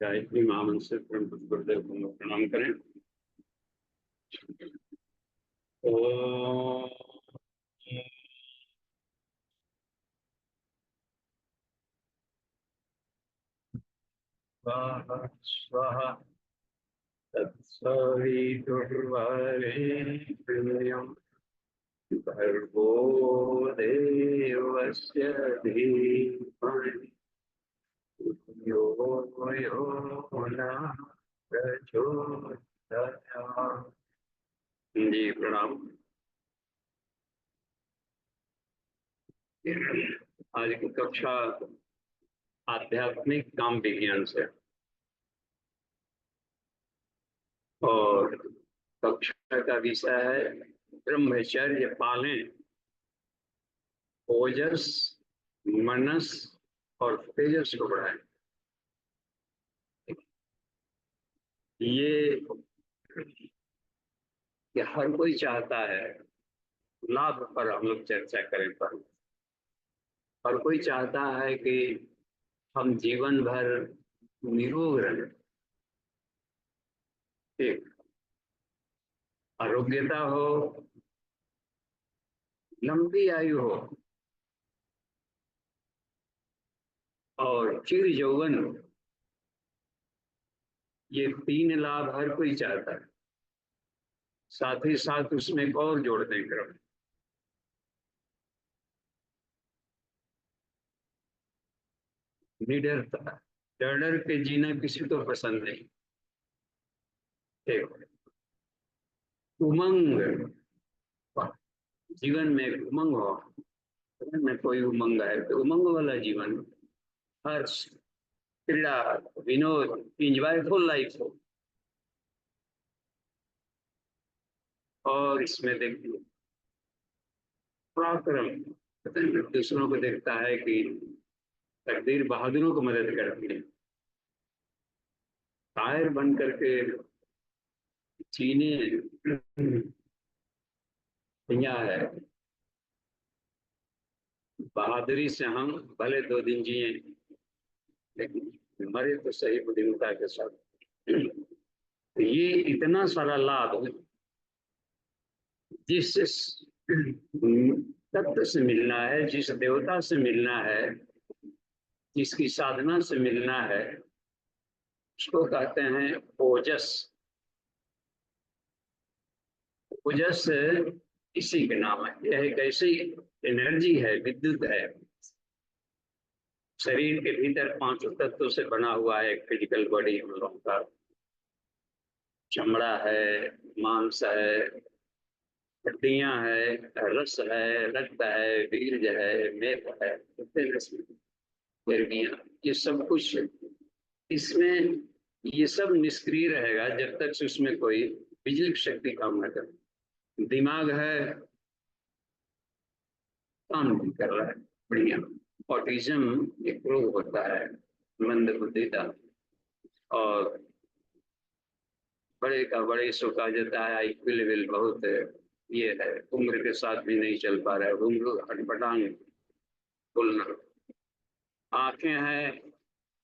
गायत्री महामंत्र से गुरुदेव को प्रणाम करें। ओम स्वाहा स्वाहा तत्सवितुर्वरेण्यं भर्गो देवस्य धीमहि यो यो नः प्रचोदयात्। जी प्रणाम। आज की कक्षा आध्यात्मिक काम विज्ञान से और कक्षा का विषय है ब्रह्मचर्य पालें, ओजस मनस और तेजस को बढ़ाएं। ये हर कोई चाहता है। लाभ पर हम लोग चर्चा करें पर हर कोई चाहता है कि हम जीवन भर निरोग रहें, एक आरोग्यता हो, लंबी आयु हो और चिर यौवन हो। ये तीन लाभ हर कोई चाहता है। साथ ही साथ उसमें एक और जोड़ दें क्रम, निडरता। डर डर के जीना किसी को पसंद नहीं। एक उमंग, जीवन में एक उमंग हो। जीवन में कोई उमंग है तो उमंग वाला जीवन, हर्ष, क्रीड़ा, विनोद, इंजॉयफुल लाइफ हो। और इसमें देखिए पराक्रम, दूसरों को देखता है कि तकदीर बहादुरों को मदद करती है। कायर बन करके जीने यहाँ है। बहादुरी से हम भले 2 दिन जिए लेकिन मरे तो सही बुद्धिमत्ता के साथ। तो ये इतना सारा लाभ जिस तत्व से मिलना है, जिस देवता से मिलना है, जिसकी साधना से मिलना है, उसको कहते हैं ओजस। ओजस इसी के नाम है। यह एक ऐसी एनर्जी है, विद्युत है। शरीर के भीतर 5 तत्वों से बना हुआ है एक फिजिकल बॉडी हम लोगों का। चमड़ा है, मांस है, हड्डियां है, रस है, रक्त है, बीज है, मेद है, गर्मियां, ये सब कुछ इसमें, ये सब निष्क्रिय रहेगा जब तक उसमें कोई बिजली की शक्ति काम न करे। दिमाग है, काम नहीं कर रहा है बढ़िया। ऑटिज्म एक रोग होता है, मंद बुद्धिता, और बड़े का बड़े सो कहा जाता है आईक्यू लेवल बहुत ये है, उम्र के साथ भी नहीं चल पा रहा है, उम्र हटपटांग बोलना। आंखें हैं,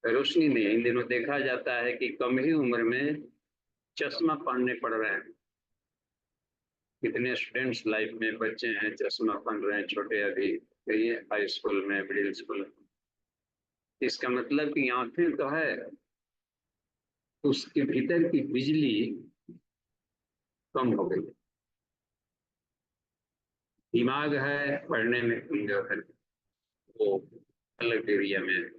रोशनी नहीं। इन दिनों देखा जाता है कि कम ही उम्र में चश्मा पहनने पड़ रहे हैं। कितने स्टूडेंट्स लाइफ में बच्चे हैं चश्मा पहन रहे हैं, छोटे अभी हाई स्कूल में, मिडिल स्कूल में। इसका मतलब कि आंखें तो है, उसके भीतर की बिजली कम हो गई। दिमाग है, पढ़ने में कमजोर है, वो अलग एरिया में।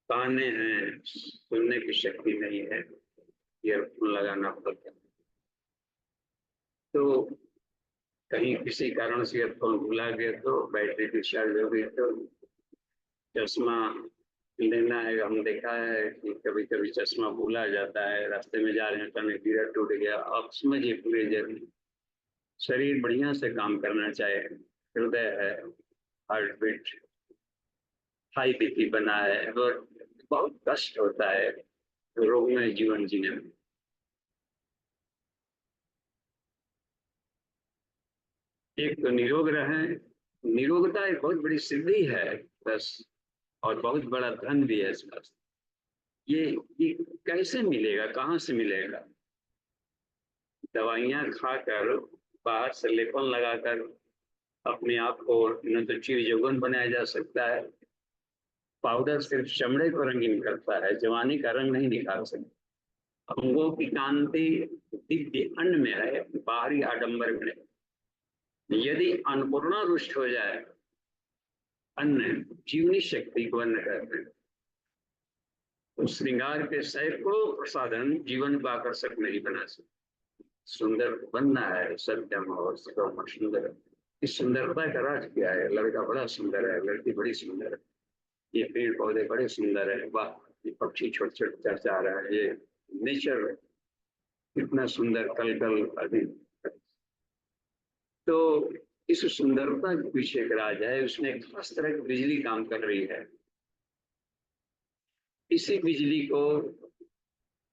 काने हैं, सुनने की शक्ति नहीं है, ईयरफोन लगाना पड़ता है। तो कहीं किसी कारण से ईयरफोन भुला गया तो बैटरी डिस्चार्ज हो गई तो चश्मा लेना है। हम देखा है कि कभी कभी चश्मा भूला जाता है, रास्ते में जा रहे हैं कहीं गिरा टूट गया। अब समझिए पूरे जर्नी, शरीर बढ़िया से काम करना चाहे, हृदय है, हार्ट बीट, हाई बीपी बना है, और बहुत कष्ट होता है रोग में जीवन जीने में। एक तो निरोग रहें। निरोगता एक बहुत बड़ी सिद्धि है बस, और बहुत बड़ा धन भी है इसका। ये कैसे मिलेगा, कहाँ से मिलेगा? दवाइयाँ खाकर, बाहर से लेपन लगाकर अपने आप को न तो चीर यौवन बनाया जा सकता है। पाउडर सिर्फ चमड़े को रंगीन करता है, जवानी का रंग नहीं दिखा सकता। अंगों की कांति दिव्य अन्न में है, बाहरी आडंबर में नहीं। यदि अन्नपूर्णा रुष्ट हो जाए, अन्न जीवनी शक्ति को अन्न कहते हैं, तो श्रृंगार के सैकड़ों प्रसाधन जीवन को आकर्षक नहीं बना सकते। सुंदर बनना है, सत्यम और सुगम सुंदर। इस सुंदरता का राज क्या है? लड़का बड़ा सुंदर है, लड़की बड़ी सुंदर है, ये पेड़ पौधे बड़े सुंदर है, वाह ये पक्षी छोटे छोटे चर्चा रहा है, ये नेचर कितना सुंदर, कल कल अभी। तो इस सुंदरता के पीछे एक राज है, उसमें एक खास तरह की बिजली काम कर रही है। इसी बिजली को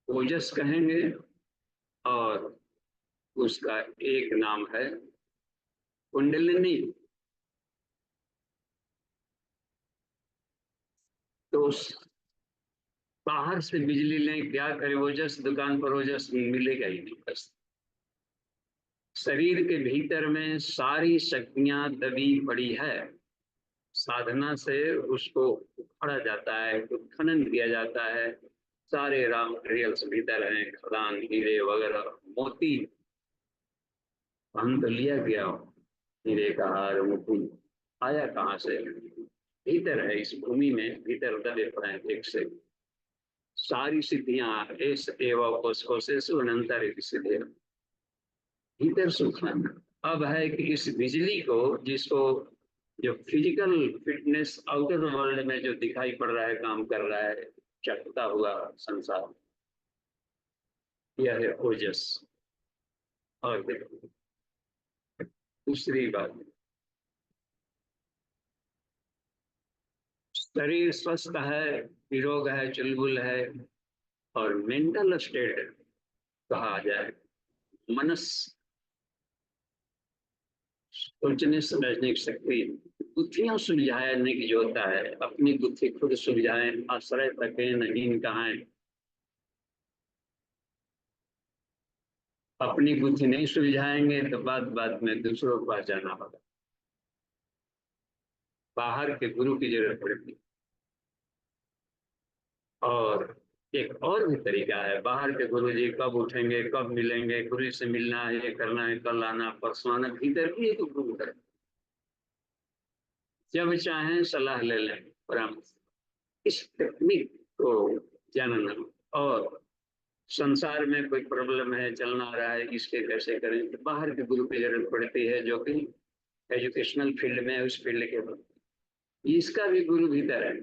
ओजस कहेंगे, और उसका एक नाम है कुंडलिनी। तो बाहर से बिजली लें, क्या करें? ओजस दुकान पर ओजस मिलेगा ही नहीं। बस शरीर के भीतर में सारी शक्तियां दबी पड़ी है, साधना से उसको उखाड़ा जाता है, उत्खनन किया जाता है। सारे रॉ मटेरियल्स भीतर हैं, खदान, हीरे वगैरह, मोती। हम तो लिया गया हीरे का हार, मोती आया कहाँ से? भीतर है, इस भूमि में भीतर दबे पड़े हैं एक से। सारी सिद्धियां एस एवं कोशेषु अनंतर सिद्धियां भीतर सूक्ष्म। अब है कि इस बिजली को, जिसको जो फिजिकल फिटनेस आउटर वर्ल्ड में जो दिखाई पड़ रहा है, काम कर रहा है, चकता हुआ संसार, यह है ओजस। और देखो दूसरी बात, शरीर स्वस्थ है, निरोग है, चुलबुल है, और मेंटल स्टेट कहा जाए, मनस, सोचने समझने की शक्ति, गुत्थियां सुलझाने की जो होता है, अपनी गुत्थी खुद सुलझाएं, आश्रय तके नहीं कहां। अपनी गुत्थी नहीं सुलझाएंगे तो बात बात में दूसरों के पास जाना होगा, बाहर के गुरु की जरूरत पड़ती। और एक और भी तरीका है, बाहर के गुरु जी कब उठेंगे, कब मिलेंगे, गुरु से मिलना है, ये करना है, कल आना परसों आना, भीतर भी एक गुरु है, जब चाहें सलाह ले लें, परामर्श। इस टेक्निक को जानना, और संसार में कोई प्रॉब्लम है, चलना रहा है, इसके कैसे करें, तो बाहर के गुरु की जरूरत पड़ती है, जो कि एजुकेशनल फील्ड में है, उस फील्ड के। इसका भी गुरु भीतर है,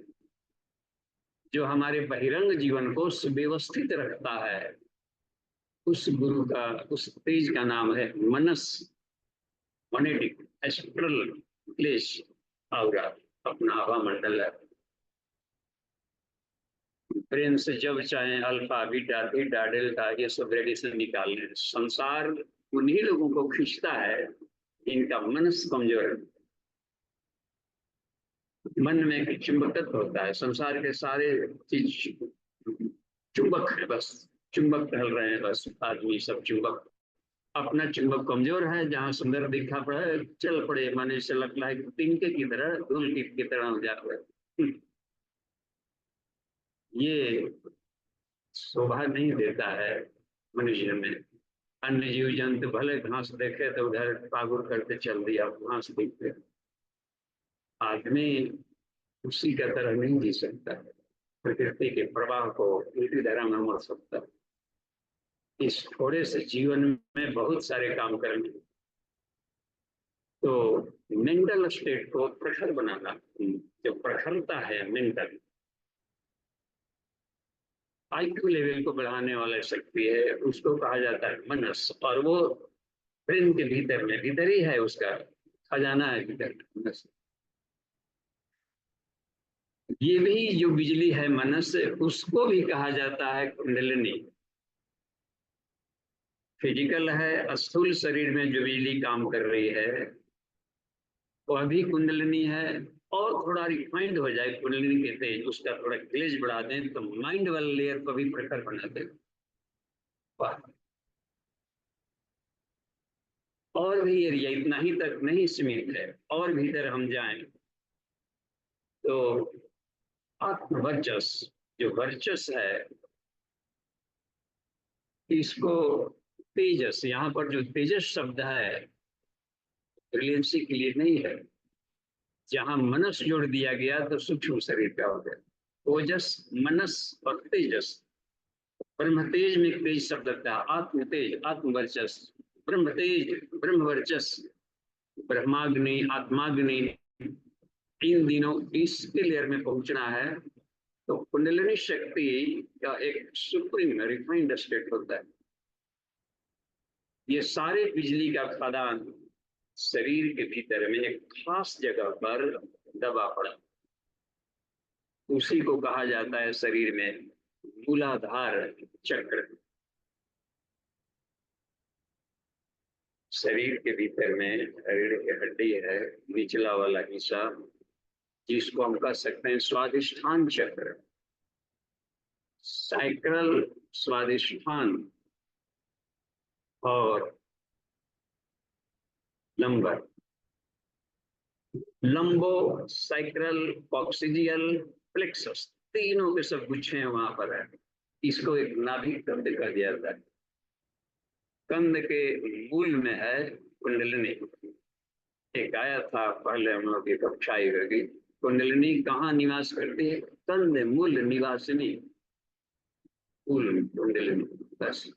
जो हमारे बहिरंग जीवन को सुव्यवस्थित रखता है। उस गुरु का, उस तेज का नाम है मनस, मोनेटिक एस्ट्रल प्लेस, और अपना हवा मंडल है। ब्रेन से जब चाहे अल्फा बीटा थीटा डेल्टा ये सब रेडिएशन निकाल लें। संसार उन्हीं लोगों को खींचता है जिनका मनस कमजोर है। मन में एक चुंबकत्व होता है, संसार के सारे चीज चुंबक है, बस चुंबक टहल रहे हैं, बस आदमी सब चुंबक। अपना चुंबक कमजोर है, जहां सुंदर दिखा पड़ा है चल पड़े, माने से लगता है तिनके की तरह, धूल की तरह हो जाता है। ये शोभा नहीं देता है मनुष्य में। अन्य जीव जंतु भले घास देखे तो उधर पागुर करके चल दिया, घास दिखते। आदमी उसी का तरह नहीं जी सकता, प्रकृति के प्रवाह को उल्टी धारा में मोड़ सकता। इस थोड़े से जीवन में बहुत सारे काम करने, तो मेंटल स्टेट को प्रखर बनाना, जो प्रखरता है मेंटल आईक्यू लेवल को बढ़ाने वाला शक्ति है, उसको कहा जाता है मनस। और वो ब्रेन के भीतर में, भीतर ही है, उसका खजाना है भीतर मनस। ये भी जो बिजली है मनस, उसको भी कहा जाता है कुंडलिनी। फिजिकल है, स्थूल शरीर में जो बिजली काम कर रही है वह भी कुंडलिनी है, और थोड़ा रिफाइंड हो जाए कुंडलिनी के तेज, उसका थोड़ा ग्लेज बढ़ा दें तो माइंड वाले लेयर को भी प्रखर बना दें। वाह! और भी एरिया इतना ही तक नहीं सीमित है, और भीतर हम जाएं तो आत्मवर्चस, जो वर्चस है, इसको तेजस, यहाँ पर जो तेजस शब्द है ब्रिलियंसी के लिए नहीं है। जहां मनस जोड़ दिया गया तो सूक्ष्म शरीर का हो गया। ओजस, मनस और तेजस। ब्रह्म तेज में तेज शब्द था, आत्म तेज, आत्मवर्चस, ब्रह्म तेज, ब्रह्म वर्चस, ब्रह्माग्नि, आत्माग्नि, इन दिनों इसके लेयर में पहुंचना है तो कुंडलिनी शक्ति का एक सुप्रीम रिफाइंड स्टेट होता है। ये सारे बिजली का खदान शरीर के भीतर में एक खास जगह पर दबा पड़ा, उसी को कहा जाता है शरीर में मूलाधार चक्र। शरीर के भीतर में रीढ़ की हड्डी है, निचला वाला हिस्सा, जिसको हम कह सकते हैं स्वादिष्ठान चक्र, साइक्रल स्वादिष्ठान और लंबर, लंबो साइक्रल कॉक्सिजियल प्लेक्सस, तीनों के सब गुच्छे वहां पर है। इसको एक नाभिक कंद कहा जाता है। कंद के मूल में है कुंडलिनी। एक आया था पहले हम लोग की कक्षाएं होगी, कुंडलिनी कहाँ निवास करती है? कंद मूल निवासिनी, मूल कुंडलिनी। बस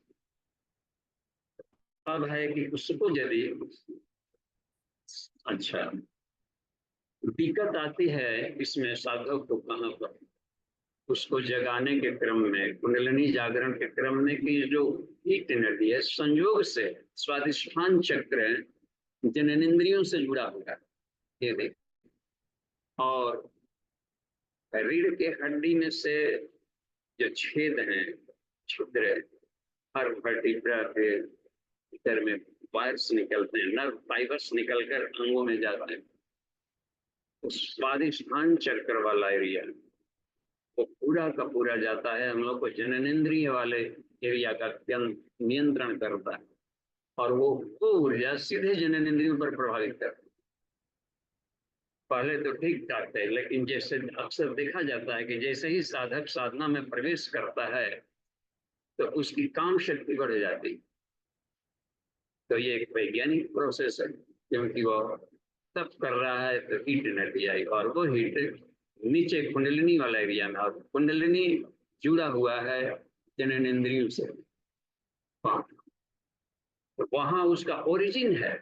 अब है कि उसको यदि, अच्छा, दिक्कत आती है इसमें साधक को कहाँ पर, उसको जगाने के क्रम में, कुंडलिनी जागरण के क्रम में कि जो हीट एनर्जी है संयोग से स्वादिष्ठान चक्र जननेंद्रियों से जुड़ा हुआ है, ये देख। और रीढ़ के हड्डी में से जो छेद हैं, छिद्र, हर वर्टिब्रा के भीतर में वायर्स निकलते हैं, नर्व फाइबर्स निकलकर अंगों में जाते हैं। तो स्वादिष्ठान चक्र वाला एरिया वो पूरा का पूरा जाता है, हम लोग को जननेंद्रिय वाले एरिया का नियंत्रण करता है, और वो ऊर्जा सीधे जननेंद्रियों पर प्रभावित करती है। पहले तो ठीक ठाक थे, लेकिन जैसे अक्सर देखा जाता है कि जैसे ही साधक साधना में प्रवेश करता है तो उसकी काम शक्ति बढ़ जाती। तो ये एक वैज्ञानिक प्रोसेस है, क्योंकि वो तप कर रहा है तो हीट एनर्जी आई, और वो हीट नीचे कुंडलिनी वाला एरिया में, और कुंडलिनी जुड़ा हुआ है जननेंद्रियों से, तो वहां उसका ओरिजिन है।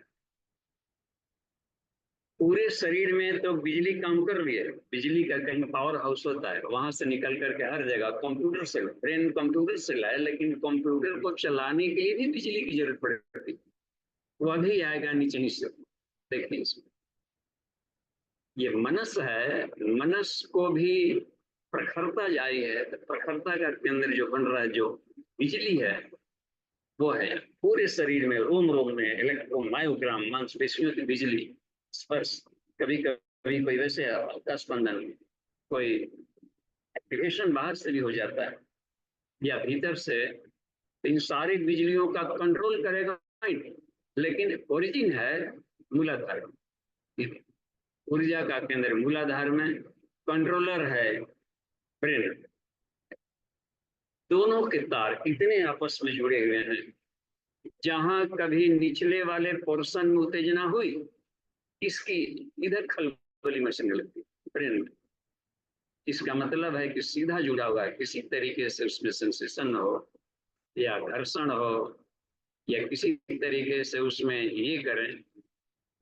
पूरे शरीर में तो बिजली काम कर रही है, बिजली का कहीं पावर हाउस होता है, वहां से निकल करके हर जगह कंप्यूटर से, ब्रेन कंप्यूटर से लाए, लेकिन कंप्यूटर को चलाने के लिए भी बिजली की जरूरत पड़ती, वह भी आएगा नीचे नीचे। देखिए इसमें ये मनस है, मनस को भी प्रखरता आई है, तो प्रखरता का केंद्र जो बन रहा है, जो बिजली है, वो है पूरे शरीर में, रोम रोम में इलेक्ट्रोमायोग्राम, मांसपेशियों की बिजली, स्पर्श, कभी कभी कोई वैसे हल्का स्पंदन, कोई एक्टिवेशन बाहर से भी हो जाता है या भीतर से, तो इन सारी बिजलियों का कंट्रोल करेगा माइंड, लेकिन ओरिजिन है मूलाधार में। ऊर्जा का केंद्र मूलाधार में, कंट्रोलर है ब्रेन। दोनों के तार इतने आपस में जुड़े हुए हैं, जहां कभी निचले वाले पोर्शन में उत्तेजना हुई, इसकी इधर खलबली मचने लगती ब्रेन में। इसका मतलब है कि सीधा जुड़ा हुआ है, किसी तरीके से उसमें सेंसेशन हो या घर्षण हो या किसी तरीके से उसमें ये करें,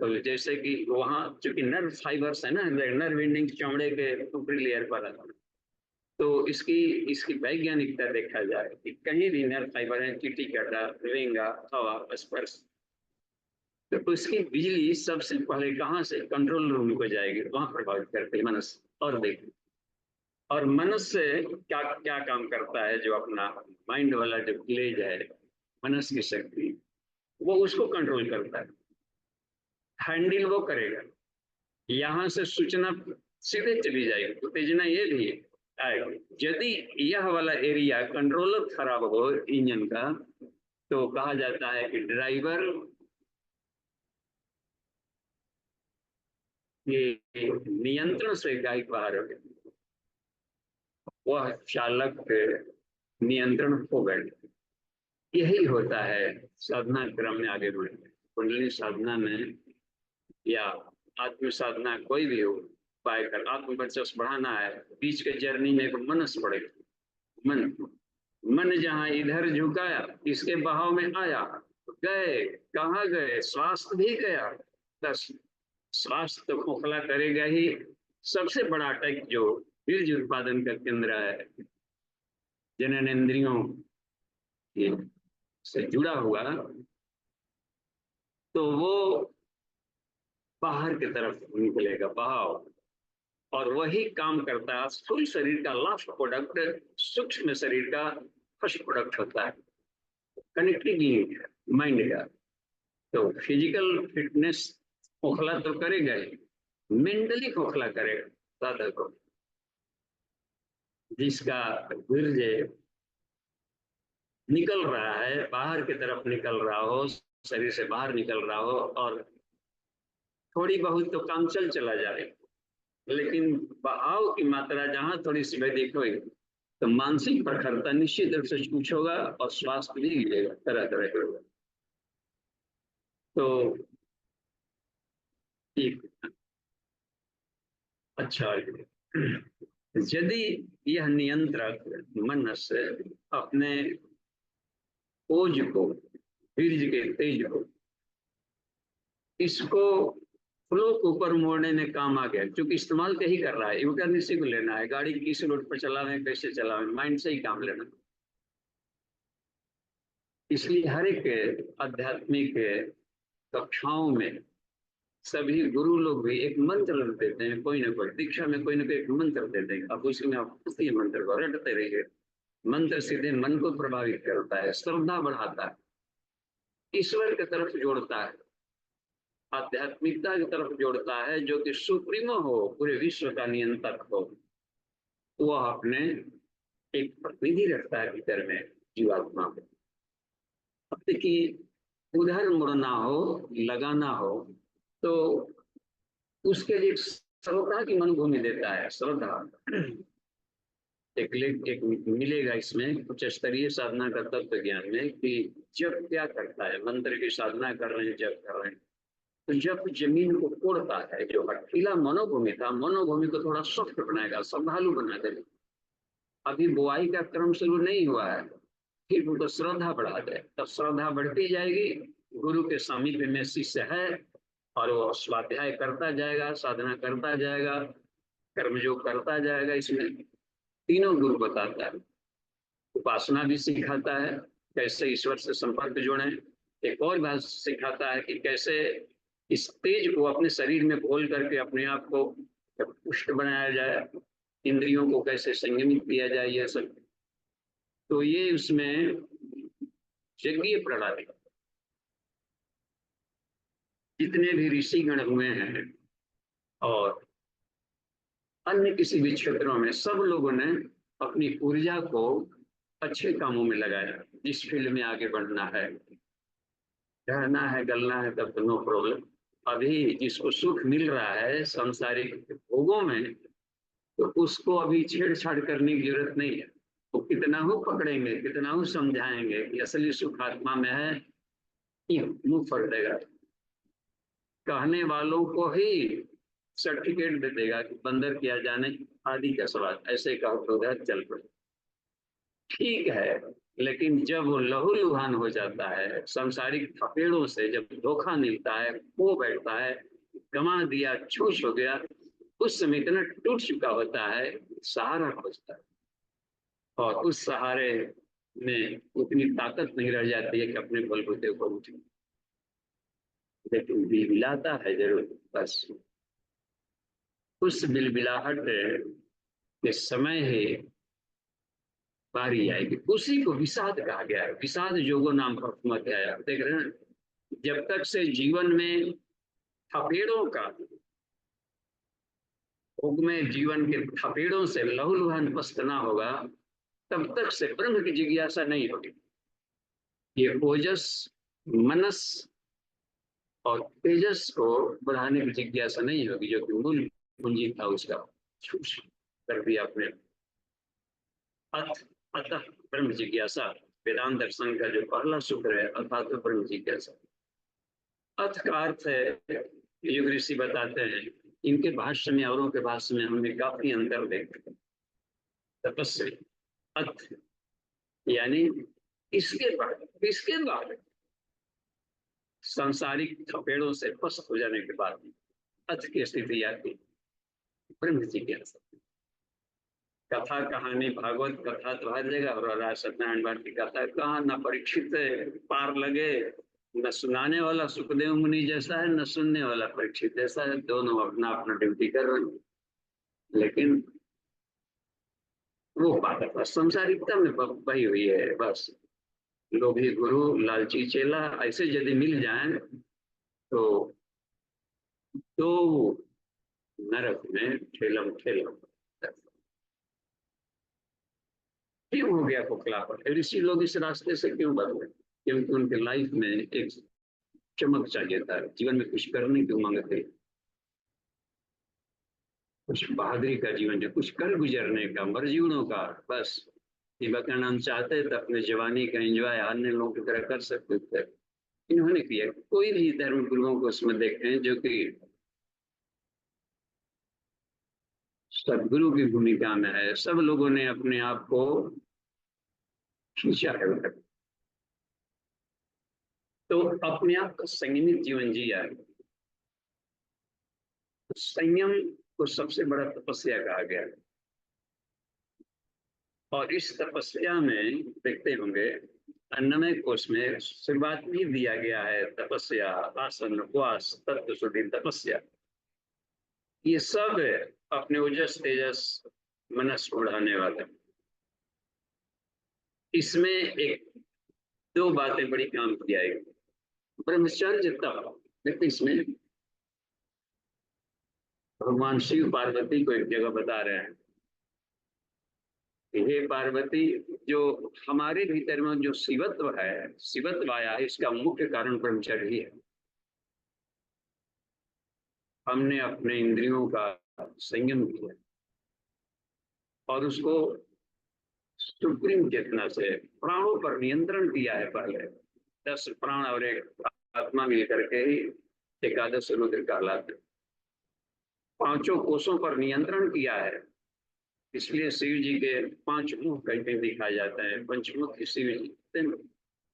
तो जैसे कि वहाँ चूंकि नर्व फाइबर्स है ना, नर्व एंडिंग चमड़े के ऊपरी लेयर पर है, तो इसकी इसकी वैज्ञानिकता देखा जाए कि कहीं भी नर्व फाइबर है, चीटी कटा, रेंगा, हवा, स्पर्श, तो उसकी बिजली सबसे पहले कहाँ से कंट्रोल रूम को जाएगी, वहां प्रभावित करती है मनस। और देखिए, और मनस से क्या क्या काम करता है, जो अपना माइंड वाला जो विलेज है, मनस की शक्ति, वो उसको कंट्रोल करता है, हैंडल वो करेगा। यहाँ से सूचना सीधे चली जाएगी, उत्तेजना ये भी आएगी। यदि यह वाला एरिया कंट्रोलर खराब हो इंजन का, तो कहा जाता है कि ड्राइवर ये नियंत्रण से गाड़ी बाहर हो गई, वह चालक नियंत्रण खो गए। यही होता है साधना क्रम में आगे बढ़े। कुंडली साधना में या आत्म साधना कोई भी हो, उपाय कर आत्म वर्चस्व बढ़ाना है, बीच के जर्नी में एक मनस पड़ेगा। मन मन जहाँ इधर झुकाया, इसके बहाव में आया, गए कहाँ गए, स्वास्थ्य भी गया। बस स्वास्थ्य तो खोखला करेगा ही। सबसे बड़ा अटैक जो बीज उत्पादन का केंद्र है, जननेंद्रियों से जुड़ा हुआ, तो वो बाहर की तरफ निकलेगा बहाव, और वही काम करता है। स्थूल शरीर का लास्ट प्रोडक्ट सूक्ष्म शरीर का फर्स्ट प्रोडक्ट होता है। कनेक्टिविटी माइंड का, तो फिजिकल फिटनेस खोखला तो करेगा ही, मेंटली खोखला करेगा साधक को। जिसका वीर्य निकल रहा है, बाहर की तरफ निकल रहा हो, शरीर से बाहर निकल रहा हो, और थोड़ी बहुत तो काम चला जाए, लेकिन बहाव की मात्रा जहां थोड़ी सी अधिक होगी, तो मानसिक प्रखरता निश्चित रूप से कुछ होगा और स्वास्थ्य भी गिरेगा, तरह तरह के होगा। तो एक अच्छा, यदि यह नियंत्रक मन से अपने ओज को, बीज के तेज को, इसको फ्लो को ऊपर मोड़ने में काम आ गया, क्योंकि इस्तेमाल कहीं कर रहा है, यूटर्न इसी को लेना है, गाड़ी किस रोड पर चलावे, कैसे चलावे, माइंड से ही काम लेना। इसलिए हर एक आध्यात्मिक कक्षाओं में सभी गुरु लोग भी एक मंत्र देते हैं, कोई ना कोई दीक्षा में कोई ना कोई एक मंत्र देते हैं। अब उसमें आप उसी मंत्र को रटते रहिए। मंत्र सीधे मन को प्रभावित करता है, श्रद्धा बढ़ाता है, ईश्वर की तरफ जोड़ता है, आध्यात्मिकता की तरफ जोड़ता है, जो कि सुप्रीमो हो, पूरे विश्व का नियंत्रक हो। वह अपने एक प्रतिनिधि रखता है भीतर में, जीवात्मा को। अब देखिए, उधर मुड़ना हो, लगाना हो, तो उसके लिए श्रद्धा की मनभूमि देता है। श्रद्धा एक मिलेगा इसमें उच्च स्तरीय साधना का तत्व ज्ञान में, कि जब क्या करता है, मंत्र की साधना कर रहे हैं, जब कर रहे हैं, तो जब जमीन को कोड़ता है, जो हठीला मनोभूमि था, मनोभूमि को थोड़ा सॉफ्ट बनाएगा, श्रद्धालु बना देगा। अभी बुआई का क्रम शुरू नहीं हुआ है, फिर उनको श्रद्धा बढ़ा दे, तब श्रद्धा बढ़ती जाएगी। गुरु के सामीप्य में शिष्य है, और वो स्वाध्याय करता जाएगा, साधना करता जाएगा, कर्मयोग करता जाएगा। इसमें तीनों गुरु बताता है। उपासना भी सिखाता है, कैसे ईश्वर से संपर्क जोड़े। एक और बात सिखाता है कि कैसे इस तेज को अपने शरीर में घोल करके अपने आप को पुष्ट बनाया जाए, इंद्रियों को कैसे संयमित किया जाए, यह सब। तो ये उसमें यज्ञीय प्रणाली, जितने भी ऋषिगण हुए हैं और अन्य किसी भी क्षेत्रों में, सब लोगों ने अपनी ऊर्जा को अच्छे कामों में लगाया। जिस फील्ड में आगे बढ़ना है, रहना है, गलना है, तब तो नो प्रॉब्लम। अभी जिसको सुख मिल रहा है सांसारिक भोगों में, तो उसको अभी छेड़छाड़ करने की जरूरत नहीं है। वो कितना हो पकड़ेंगे, कितना हो समझाएंगे कि असली सुख आत्मा में है, मुंह फट देगा। कहने वालों को ही सर्टिफिकेट दे देगा कि बंदर किया जाने आदि का सवाल, ऐसे कहो तो उधर चल पड़े। ठीक है, लेकिन जब वो लहूलुहान हो जाता है, सांसारिक थपेड़ों से जब धोखा मिलता है, खो बैठता है, गंवा दिया, छूछ हो गया, उस समय इतना टूट चुका होता है, सहारा खोजता है, और उस सहारे में उतनी ताकत नहीं रह जाती है कि अपने बलबूते को उठे, लेकिन बिलबिलाता है जरूर। बस उस बिलबिलाहट के समय ही बारी आएगी। उसी को विषाद कहा गया है। विषाद जोगो नाम प्रथमत आया, देख रहे हैं। जब तक से जीवन में थपेड़ों का भोग में जीवन के थपेड़ों से लहूलुहान पस्त ना होगा, तब तक से ब्रह्म की जिज्ञासा नहीं होगी। ये ओजस, मनस और तेजस को बढ़ाने की जिज्ञासा नहीं होगी, जो कि मूल पूंजी था उसका, कर दिया आपने। अतः ब्रह्म जिज्ञासा वेदांत दर्शन का जो पहला सूत्र है, अर्थात तो ब्रह्म जिज्ञासा। अर्थ का अर्थ है, युग ऋषि बताते हैं, इनके भाष्य में औरों के भाष्य में हमने काफी अंतर देखा। तपस्वी अर्थ यानी इसके बाद सांसारिक थपेड़ों से पस्त हो जाने के बाद अर्थ की स्थिति आती, ब्रह्म जिज्ञासा। कथा कहानी भागवत कथा तो हर जगह, और सत्यनारायण भट्ट की कथा कहाँ न परीक्षित पार लगे, न सुनाने वाला सुखदेव मुनि जैसा है, न सुनने वाला परीक्षित जैसा है, दोनों अपना अपना ड्यूटी कर रहे हैं। लेकिन वो बात संसारिकता में बही हुई है बस। लोभी गुरु लालची चेला ऐसे यदि मिल जाए तो नरक में ठेलम ठेलम। क्यों हो गया खोखलापन? ऋषि लोग इस रास्ते से क्यों बदले? क्योंकि उनके लाइफ में एक चमक चाहिए था, जीवन में कुछ करने की उमंग थी, कुछ बहादुरी का जीवन, जो कुछ कर गुजरने का, मरजीवनों का। बस विवेकानंद चाहते थे अपने जवानी का एंजॉय अन्य लोगों की तरह कर सकते थे, इन्होंने किया। कोई भी धर्म गुरुओं को उसमें देखें जो कि सदगुरु की भूमिका में है, सब लोगों ने अपने आप को खींचा है, तो अपने आप को संयमित जीवन जिया है। संयम को सबसे बड़ा तपस्या कहा गया है, और इस तपस्या में देखते होंगे अन्नमय कोश में शुरुआत भी दिया गया है, तपस्या, आसन, उपवास, तत्व शुद्धि, तपस्या। ये सब अपने ओजस तेजस मनस को बढ़ाने वाले। इसमें एक दो बातें बड़ी काम की आएगी, ब्रह्मचर्य तप। देखते इसमें भगवान शिव पार्वती को एक जगह बता रहे हैं, हे पार्वती, जो हमारे भीतर में जो शिवत्व है, शिवत्व आया है, इसका मुख्य कारण ब्रह्मचर्य ही है। हमने अपने इंद्रियों का संयम किया और उसको सुप्रीम चेतना से प्राणों पर नियंत्रण किया है। पहले 10 प्राण और एक आत्मा मिलकर के ही एकादश रुद्र कहलाते, पांचों कोषों पर नियंत्रण किया है। इसलिए शिव जी के 5 मुख कहते दिखाया जाता है, पंचमुख शिव जी।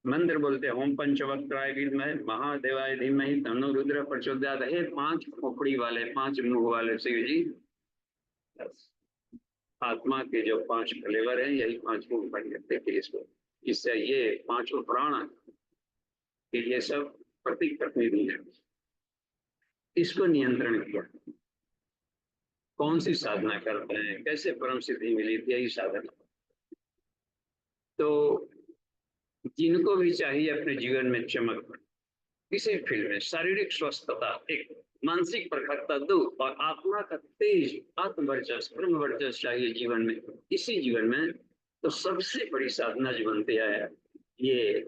मंत्र बोलते ओम पंचवक्त्राय विद्महे महादेवाय धीमहि तन्नो रुद्र प्रचोदयात्। हे 5 खोपड़ी वाले, 5 मुख वाले शिव जी, आत्मा के जो 5 फ्लेवर हैं, यही 5 मुख बन जाते हैं इसको। इससे ये 5 प्राण कि ये सब प्रतीक प्रतिनिधि है, इसको नियंत्रण किया। कौन सी साधना करते हैं, कैसे परम सिद्धि मिली थी, यही साधना। तो जिनको भी चाहिए अपने जीवन में चमक, किसी फील्ड में शारीरिक स्वस्थता, एक मानसिक प्रखरता, दो और आत्मा का तेज, आत्मवर्चस्व, ब्रह्म वर्चस्व चाहिए जीवन में, इसी जीवन में, तो सबसे बड़ी साधना जो बनती है ये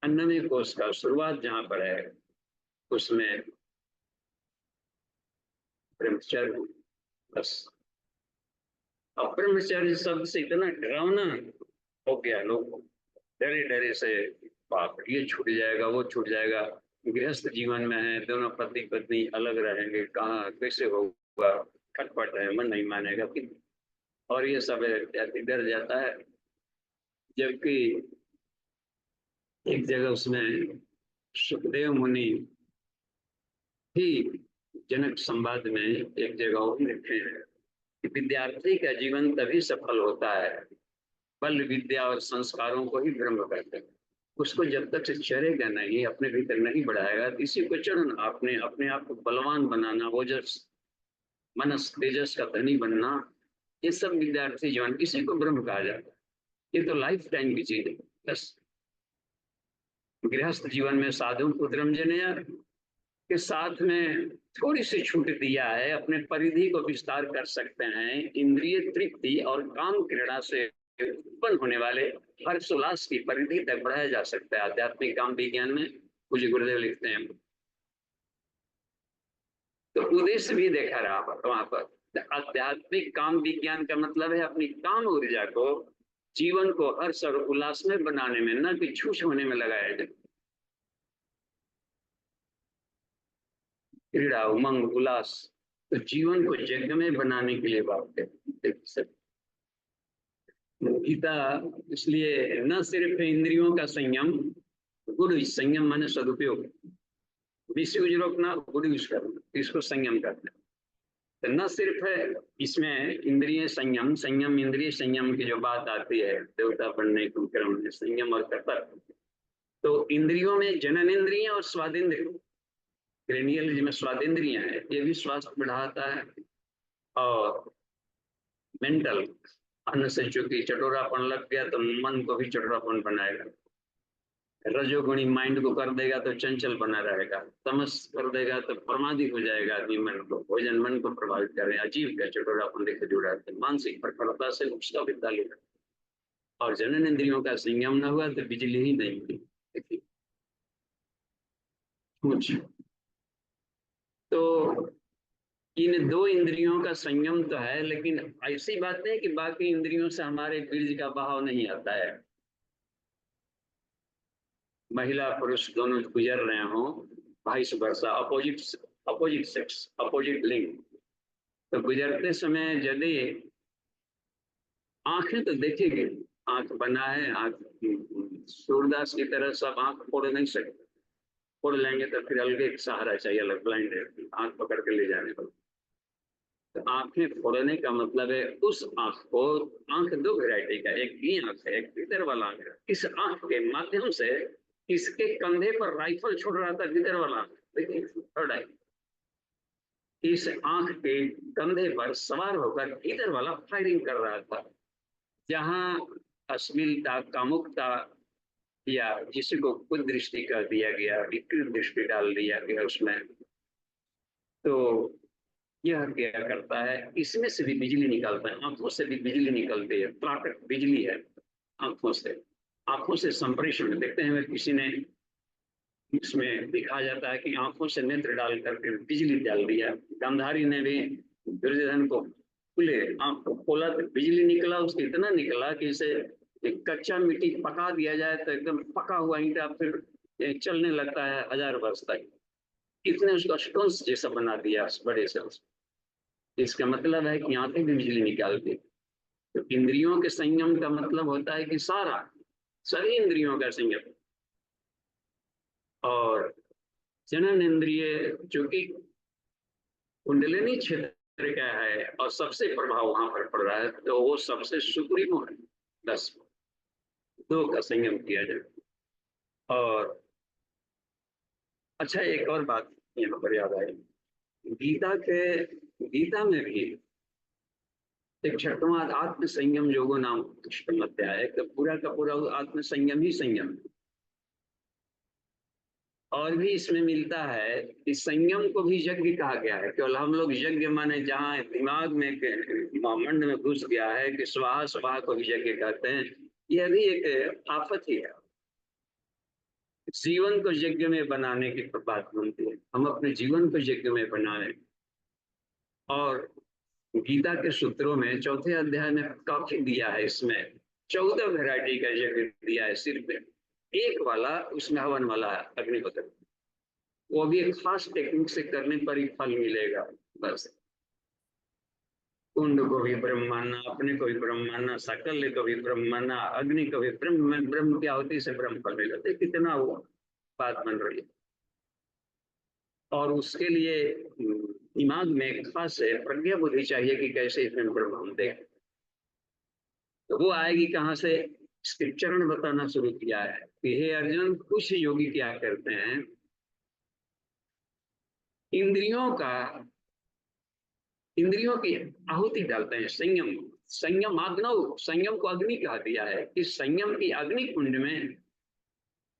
अन्नमय कोश का शुरुआत जहां पर है, उसमें ब्रह्मचर्य। बस और ब्रह्मचर्य शब्द से इतना डरावना हो गया, लोग डरे डरे से, बाप ये छूट जाएगा वो छूट जाएगा। गृहस्थ जीवन में है, दोनों पति पत्नी अलग रहेंगे, कहाँ कैसे होगा, खटपट है, मन नहीं मानेगा, और ये सब डर जाता है। जबकि एक जगह उसमें सुखदेव मुनि ही जनक संवाद में एक जगह और लिखे हैं कि विद्यार्थी का जीवन तभी सफल होता है, बल विद्या और संस्कारों को ही ब्रह्म करते हैं। उसको जब तक से चढ़ेगा नहीं, अपने भीतर नहीं बढ़ाएगा, इसी को चढ़ना, अपने आप को बलवान बनाना, ओजस मनस तेजस का धनी बनना, ये सब विद्यार्थी जीवन, इसी को ब्रह्म कहा जाता है। ये तो लाइफ टाइम की चीज है। बस गृहस्थ जीवन में साधु पुत्रम जनया, के साथ में थोड़ी सी छूट दिया है, अपने परिधि को विस्तार कर सकते हैं। इंद्रिय तृप्ति और काम क्रीड़ा से उत्पन्न होने वाले हर्ष उल्लास की परिधि तक बढ़ाया जा सकता है। आध्यात्मिक काम विज्ञान में पूज्य गुरुदेव लिखते हैं। तो उद्देश्य भी देखा रहा वहां पर। आध्यात्मिक काम विज्ञान का मतलब है अपनी काम ऊर्जा को जीवन को हर्ष और उल्लास में बनाने में, न कि छूछ होने में लगाया जाए। क्रीड़ा, उमंग, उल्लास, तो जीवन को यज्ञ में बनाने के लिए बात है गीता। इसलिए न सिर्फ इंद्रियों का संयम, गुड संयम माने सदुपयोग, मिसयूज रोकना, गुड यूज करना, इसको संयम करना। तो न सिर्फ है इसमें इंद्रिय संयम, संयम इंद्रिय संयम की जो बात आती है देवता बनने के क्रम में, संयम और कर्तव्य। तो इंद्रियों में जनन इंद्रिय और स्वादेंद्रिय, ग्रेनियल जिसमें स्वादेंद्रिय है, ये भी स्वास्थ्य बढ़ाता है। और मेंटल, अन्न से चूंकि चटोरापन लग गया तो मन को भी चटोरापन बनाएगा। रजोगुणी माइंड को कर देगा तो चंचल बना रहेगा, तमस कर देगा तो प्रमादी हो जाएगा आदमी। मन को, भोजन मन को प्रभावित करे, अजीब का चटोरापन देखकर जुड़ा है, मानसिक प्रखरता से उसका भी ताल्लुक है। और जनन इंद्रियों का संयम न हुआ तो बिजली ही नहीं हुई। देखिए तो इन दो इंद्रियों का संयम तो है, लेकिन ऐसी बात नहीं कि बाकी इंद्रियों से हमारे बीज का बहाव नहीं आता है। महिला पुरुष दोनों गुजर रहे हों, vice versa, opposite sex, opposite लिंग, तो गुजरते समय यदि आंखें तो देखेंगे, आंख बना है, आंख सूरदास की तरह सब आंख फोड़ नहीं सकते, फोड़ लेंगे तो फिर अलग एक सहारा चाहिए, अलग ब्लाइंड है, आंख पकड़ के ले जाने पर। तो आंखें फोड़ने का मतलब है उस आंख को, आंख दो वैरायटी का, एक ई आंख है, एक भीतर वाला आंख है। इस आंख के माध्यम से इसके कंधे पर राइफल छोड़ रहा था भीतर वाला, देखिए इस आंख के कंधे पर सवार होकर भीतर वाला फायरिंग कर रहा था। जहां अश्लीलता, कामुकता या जिसी को कुल दृष्टि कर दिया गया, विकृत दृष्टि डाल दिया गया उसमें, तो यह क्या करता है, इसमें से भी बिजली निकलता है, आंखों से भी बिजली निकलती है, त्राटक बिजली है आंखों से। आंखों से संप्रेषण देखते हैं, किसी ने इसमें दिखाया जाता है कि आंखों से नेत्र डाल करके बिजली डाल दिया। गांधारी ने भी दुर्योधन को खुले आंख को खोला तो बिजली निकला, उसके इतना निकला कि इसे एक कच्चा मिट्टी पका दिया जाए तो एकदम पका हुआ ईंटा फिर चलने लगता है 1000 वर्ष तक। इतने उसका स्टोन्स जैसा बना दिया बड़े से। इसका मतलब है कि आंखें भी बिजली निकालती। तो इंद्रियों के संयम का मतलब होता है कि सभी इंद्रियों का संयम। और जनन इंद्रिय जो कि कुंडलिनी क्षेत्र का है और सबसे प्रभाव वहां पर पड़ रहा है, तो वो सबसे सुप्रीमो है। बस दो का संयम किया जाए। और अच्छा, एक और बात यहाँ पर याद आई, गीता में भी एक छठवां आत्म संयम योगो नाम अध्याय है, तो पूरा का पूरा आत्म संयम ही संयम है। और भी इसमें मिलता है कि संयम को भी यज्ञ कहा गया है। केवल हम लोग यज्ञ माने जहाँ दिमाग में मंड में घुस गया है कि स्वाहा स्वाहा को भी यज्ञ कहते हैं, यह भी एक आफत ही है। जीवन को यज्ञ में बनाने की बात बनती है, हम अपने जीवन को यज्ञ में बनाए। और गीता के सूत्रों में चौथे अध्याय में काफी दिया है, इसमें 14 वैरायटी का यज्ञ दिया है, सिर्फ एक वाला उसमें हवन वाला है अग्निहोत्र, वो भी एक खास टेक्निक से करने पर ही फल मिलेगा। बस कुंड को भी ब्रह्म मानना, अपने को भी ब्रह्म मानना, सकल को भी ब्रह्म मानना, अग्नि को भी ब्रह्म, ब्रह्म की आहुति से ब्रह्म फल मिलेगा। तो कितना वो बात बन रही है। और उसके लिए दिमाग में खास प्रज्ञा बुद्धि चाहिए कि कैसे इसमें ब्रह्म हम देखें। तो वो आएगी कहाँ से? स्क्रिप्चर ने बताना शुरू किया है कि हे अर्जुन, कुछ योगी क्या करते हैं, इंद्रियों की आहुति डालते हैं। संयम आग्नव, संयम को अग्नि कहा दिया है। इस संयम की अग्नि कुंड में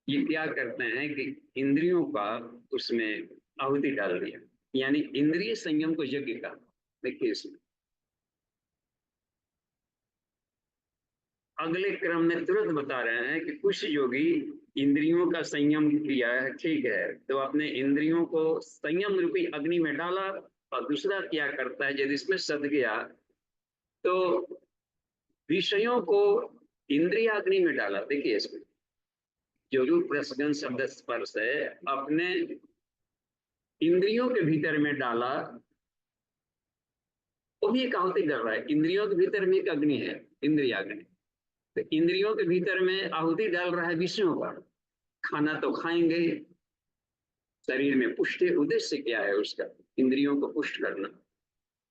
ये क्या करते हैं कि इंद्रियों का उसमें आहुति डाल दिया, यानी इंद्रिय संयम को यज्ञ का। देखिए इसमें अगले क्रम में तुरंत बता रहे हैं कि कुछ योगी इंद्रियों का संयम किया है, ठीक है, तो अपने इंद्रियों को संयम रूपी अग्नि में डाला, और दूसरा क्या करता है, यदि इसमें सद गया तो विषयों को इंद्रियाग्नि में डाला। देखिए इसमें जो रूप रसगंध शब्द स्पर्श है अपने इंद्रियों के भीतर में डाला, वो भी एक आहुति कर रहा है। इंद्रियों के भीतर में एक अग्नि है, इंद्रियाग्नि, तो इंद्रियों के भीतर में आहुति डाल रहा है विषयों का। खाना तो खाएंगे, शरीर में पुष्टि, उद्देश्य क्या है उसका, इंद्रियों को पुष्ट करना।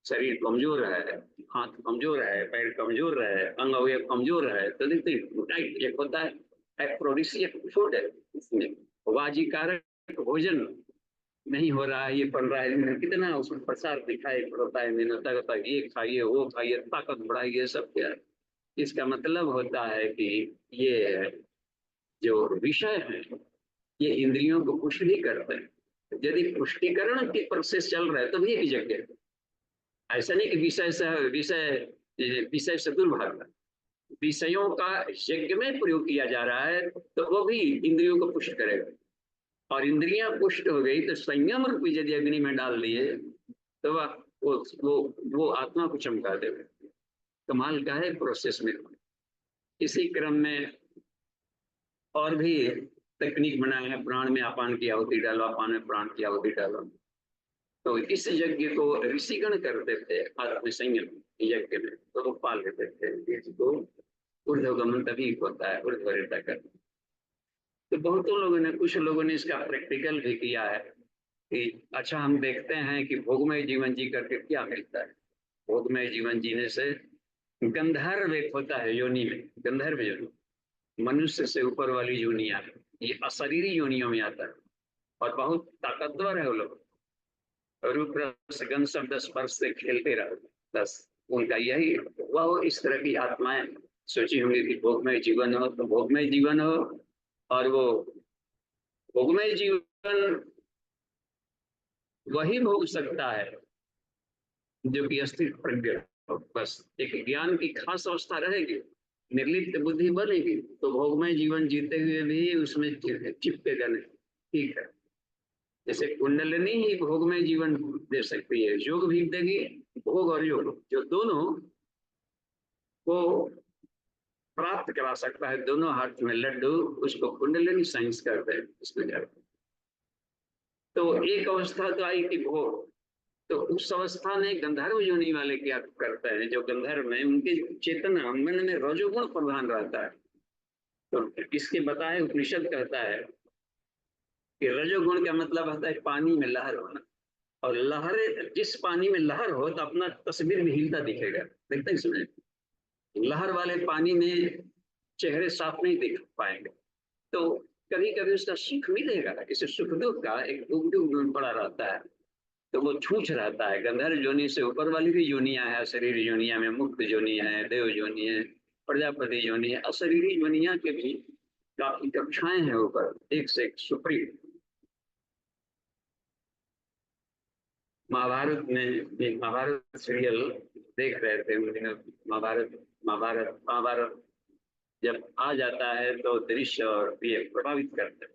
शरीर कमजोर है, हाथ कमजोर है, पैर कमजोर है, अंग अवयव कमजोर है, तो देखते डाइट एक होता है, एफ्रोडिसियक फूड है, इसमें वाजीकारक भोजन नहीं हो रहा है, ये पड़ रहा है, कितना उसमें प्रसार दिखाई पड़ता है, मेहनत होता है, ये खाइए वो खाइए, ताकत बढ़ाइए, सब क्या है। इसका मतलब होता है कि ये जो विषय है ये इंद्रियों को पुष्ट ही करते हैं। यदि पुष्टिकरण की प्रोसेस चल रहा है तो भी एक यज्ञ है। ऐसा नहीं कि विषय से दूर भागना, विषयों का यज्ञ में प्रयोग किया जा रहा है तो वो भी इंद्रियों को पुष्ट करेगा। और इंद्रियां पुष्ट हो गई तो संयम रूपी यदि अग्नि में डाल दिए तो वो आत्मा को चमका देगा। कमाल का है प्रोसेस में। इसी क्रम में और भी तकनीक बनाए हैं, प्राण में अपान की आहुति डालो, अपान में प्राण की आहुति डालो। तो इस यज्ञ को ऋषिगण करते थे आत्म संयम यज्ञ में, तो वो पाल लेते थे इसको। ऊर्ध्वगमन तभी होता है, ऊर्ध्वरेता करना। तो बहुतों लोगों ने, कुछ लोगों ने इसका प्रैक्टिकल भी किया है कि अच्छा हम देखते हैं कि भोगमय जीवन जी करके क्या मिलता है। भोगमय जीवन जीने से गंधर्व एक होता है योनि में, गंधर्व योनि, मनुष्य से ऊपर वाली योनियां, ये अशरीरी योनियों में आता है और बहुत ताकतवर है वो लोग। रूप रस गंध शब्द स्पर्श से खेलते रहो, बस उनका यही, वह इस तरह की आत्माएं सोची होंगी कि भोगमय जीवन हो तो भोगमय जीवन हो, और वो भोगमय जीवन वही भोग सकता है जो कि अस्तित्व प्रज्ञ हो। बस एक ज्ञान की खास अवस्था रहेगी, निर्लिप्त बुद्धि बनेगी तो भोगमय जीवन जीते हुए भी उसमें चिपकेगा नहीं। ठीक है, जैसे कुंडलिनी ही भोगमय जीवन दे सकती है, योग भी देगी, भोग और योग जो दोनों को प्राप्त करा सकता है। दोनों हाथ में लड्डू, उसको कुंडलिनी साइंस करते हैं इसमें जाकर। तो एक अवस्था तो आई कि भोग, तो उस अवस्था में गंधर्व योनि वाले क्या करते हैं, जो गंधर्व में उनकी चेतना मन में रजोगुण प्रधान रहता है। तो इसके बताए उपनिषद कहता है कि रजोगुण का मतलब होता है पानी में लहर होना, और लहरें, जिस पानी में लहर हो तो अपना तस्वीर में हिलता दिखेगा। देखते हैं इसमें लहर वाले पानी में चेहरे साफ नहीं दिख पाएंगे, तो कभी कभी उसका सुख मिलेगा, इसे सुख दुख का एक दुख दुख पड़ा रहता है, तो वो छूछ रहता है। गंधर्व योनि से ऊपर वाली भी योनियां है, शरीर योनिया में मुक्त योनि है, देव योनि है, प्रजापति योनि है, अशरीरी योनिया के भी काफी कक्षाएं हैं ऊपर, एक से एक सुप्रीम। महाभारत में, महाभारत सीरियल देख रहे थे उन दिनों, महाभारत महाभारत महाभारत जब आ जाता है तो दृश्य और ये प्रभावित करते हैं।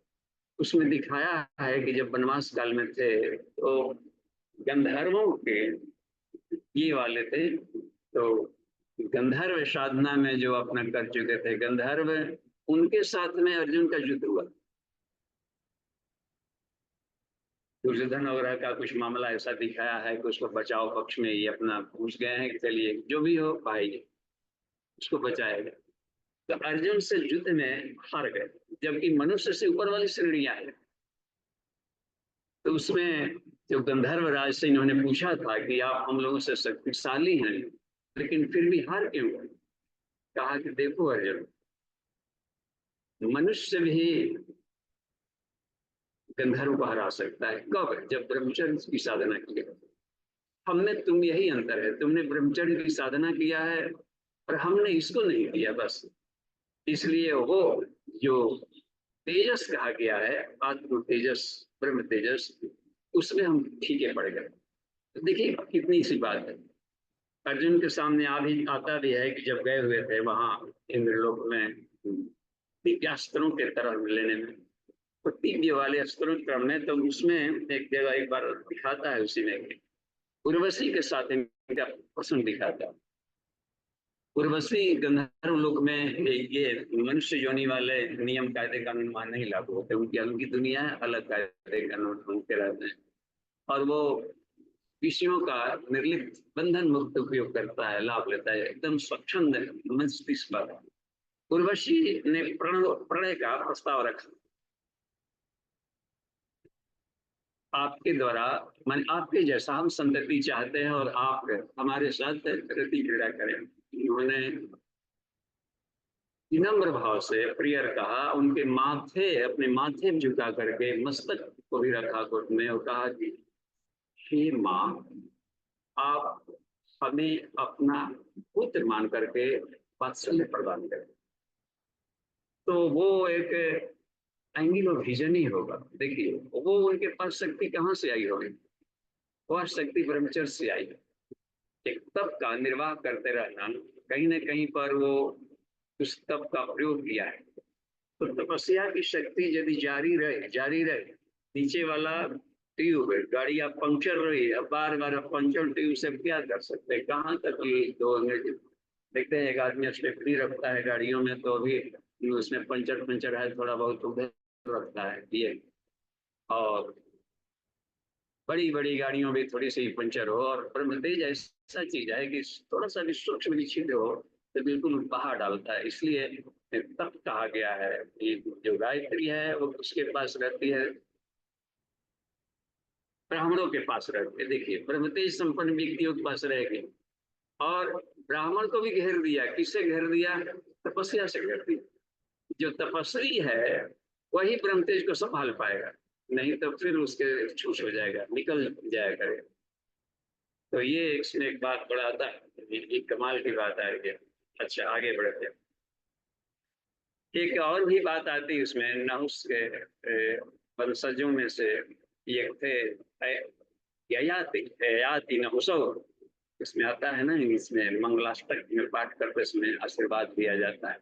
उसमें दिखाया है कि जब वनवास काल में थे तो गंधर्वों के ये वाले थे, तो गंधर्व साधना में जो अपना कर चुके थे गंधर्व, उनके साथ में अर्जुन का युद्ध हुआ। दुर्योधन वगैरह का कुछ मामला ऐसा दिखाया है कि उसको बचाव पक्ष में ये अपना पूछ गए हैं कि चलिए जो भी हो भाई उसको बचाएगा, तो अर्जुन से युद्ध में हार गए, जबकि मनुष्य से ऊपर वाली श्रेणियां हैं। तो उसमें जो गंधर्व राज से इन्होंने पूछा था कि आप हम लोगों से शक्तिशाली हैं लेकिन फिर भी हार क्यों गए। कहा कि देखो अर्जुन, मनुष्य भी गंधर्व को हरा सकता है, कब, जब ब्रह्मचर्य की साधना की। हमने तुम यही अंतर है, तुमने ब्रह्मचर्य की साधना किया है और हमने इसको नहीं किया, बस इसलिए वो जो तेजस कहा गया है, आत्म तेजस, ब्रह्म तेजस, उसमें हम फीके पड़ गए। तो देखिए कितनी सी बात है। अर्जुन के सामने आता भी है कि जब गए हुए थे वहां इंद्रलोक में दिव्यास्त्रों के तरह लेने में, तो दिव्य वाले अस्त्रों के क्रम में, तो उसमें एक जगह एक बार दिखाता है उसी में उर्वशी के साथ इनका प्रसंग दिखाता है। उर्वशी गंधर्व लोक में ये मनुष्य योनि वाले नियम कायदे कानून वहां नहीं लागू होते, उनकी अलग की दुनिया है, अलग कायदे कानून उनके रहते हैं, और वो विषयों का निर्लिप्त बंधन मुक्त उपयोग करता है, लाभ लेता है, एकदम स्वच्छंद मस्तिष्क पर। उर्वशी ने प्रणय का प्रस्ताव रखा आपके द्वारा, मान आपके जैसा हम संतति चाहते हैं और आप हमारे साथ रति क्रीड़ा करें। उन्होंने विनम्र भाव से प्रियर कहा, उनके माथे अपने माथे में झुका करके मस्तक को भी रखा कोट में और कहा कि हे माँ, आप हमें अपना पुत्र मान करके वात्सल्य प्रदान करें। तो वो एक एंगल ऑफ विजन ही होगा। देखिए वो उनके पास शक्ति कहाँ से आई होगी, वह शक्ति ब्रह्मचर्य से आई। एक तप का निर्वाह करते रहना, कहीं न कहीं पर वो उस तप का प्रयोग किया है। तो तपस्या की शक्ति यदि जारी रहे, नीचे वाला ट्यूब है, गाड़ी आप पंक्चर रही है, बार बार पंक्चर ट्यूब से क्या कर सकते हैं, कहाँ तक ये 2 मिनट देखते हैं। एक आदमी स्टेपनी रखता है गाड़ियों में, तो अभी उसमें पंचर है, थोड़ा बहुत उधर रखता है ये, और बड़ी बड़ी गाड़ियों में थोड़ी सी पंचर हो, और ब्रह्मतेज ऐसा चीज है कि थोड़ा सा भी सूक्ष्म भी छिद्र हो तो बिल्कुल बहा डालता है। इसलिए तप कहा गया है। ये जो गायत्री है वो उसके पास रहती है, ब्राह्मणों के पास रहती है। देखिए ब्रह्मतेज संपन्न व्यक्तियों के पास रहेगी, और ब्राह्मण को भी घेर दिया। किससे घेर दिया? तपस्या से घेर दिया। जो तपस्वी है वही ब्रह्मतेज को संभाल पाएगा, नहीं तो फिर उसके छूछ हो जाएगा, निकल जाया करेगा। तो ये इसमें एक बात बढ़ाता है, एक कमाल की बात है ये। अच्छा आगे बढ़ते हैं। एक और भी बात आती है उसमें, नहुस के वंशजों में से एक थे ययाति, ययाति नहुसो। इसमें आता है ना, इसमें मंगलाष्टक में पाठ करते समय आशीर्वाद दिया जाता है,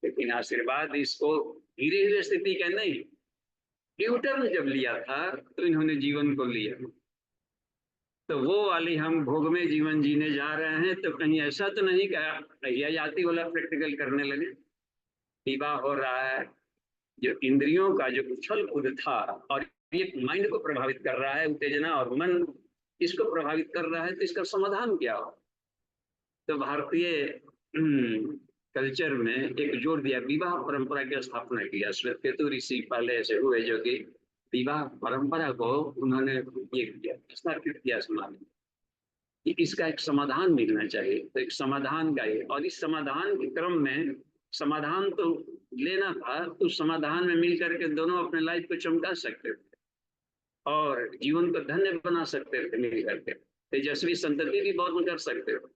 लेकिन आशीर्वाद इसको धीरे धीरे स्थिति का नहीं, ट्यूटर जब लिया था तो इन्होंने जीवन को लिया। तो वो वाली हम भोग में जीवन जीने जा रहे हैं, तो कहीं ऐसा तो नहीं कहा ययाति वाला प्रैक्टिकल करने लगे। विवाह हो रहा है, जो इंद्रियों का जो उछल कूद था और ये माइंड को प्रभावित कर रहा है, उत्तेजना और मन इसको प्रभावित कर रहा है, तो इसका समाधान क्या हो? तो भारतीय कल्चर में एक जोड़ दिया, विवाह परंपरा की स्थापना किया। श्वेत केतु ऋषि पहले ऐसे हुए जो कि विवाह परंपरा को उन्होंने ये किया, स्थापित किया समाज में। इसका एक समाधान मिलना चाहिए, तो एक समाधान का है, और इस समाधान के क्रम में समाधान तो लेना था, तो समाधान में मिल करके दोनों अपने लाइफ को चमका सकते थे और जीवन को धन्य बना सकते थे मिल करके, तेजस्वी संतति भी बहुत कर सकते थे।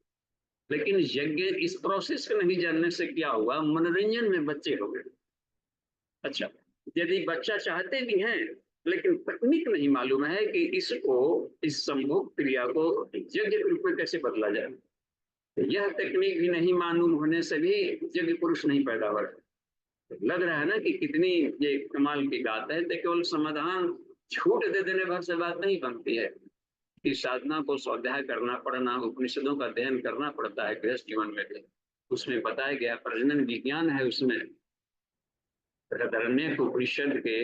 लेकिन यज्ञ इस प्रोसेस को नहीं जानने से क्या हुआ, मनोरंजन में बच्चे हो गए। अच्छा, यदि बच्चा चाहते भी हैं लेकिन तकनीक नहीं मालूम है कि इसको, इस संभोग क्रिया को यज्ञ के रूप में कैसे बदला जाए, यह तकनीक भी नहीं मालूम होने से भी यज्ञ पुरुष नहीं पैदा हो रहा। लग रहा है ना कि कितनी ये कमाल की बात है। तो केवल समाधान छूट दे देने भर से बात नहीं बनती है, कि साधना को स्वाध्याय करना पड़ना, उपनिषदों का अध्ययन करना पड़ता है गृहस्थ जीवन में भी। उसमें बताया गया प्रजनन विज्ञान है उसमें, बृहदारण्यक उपनिषद के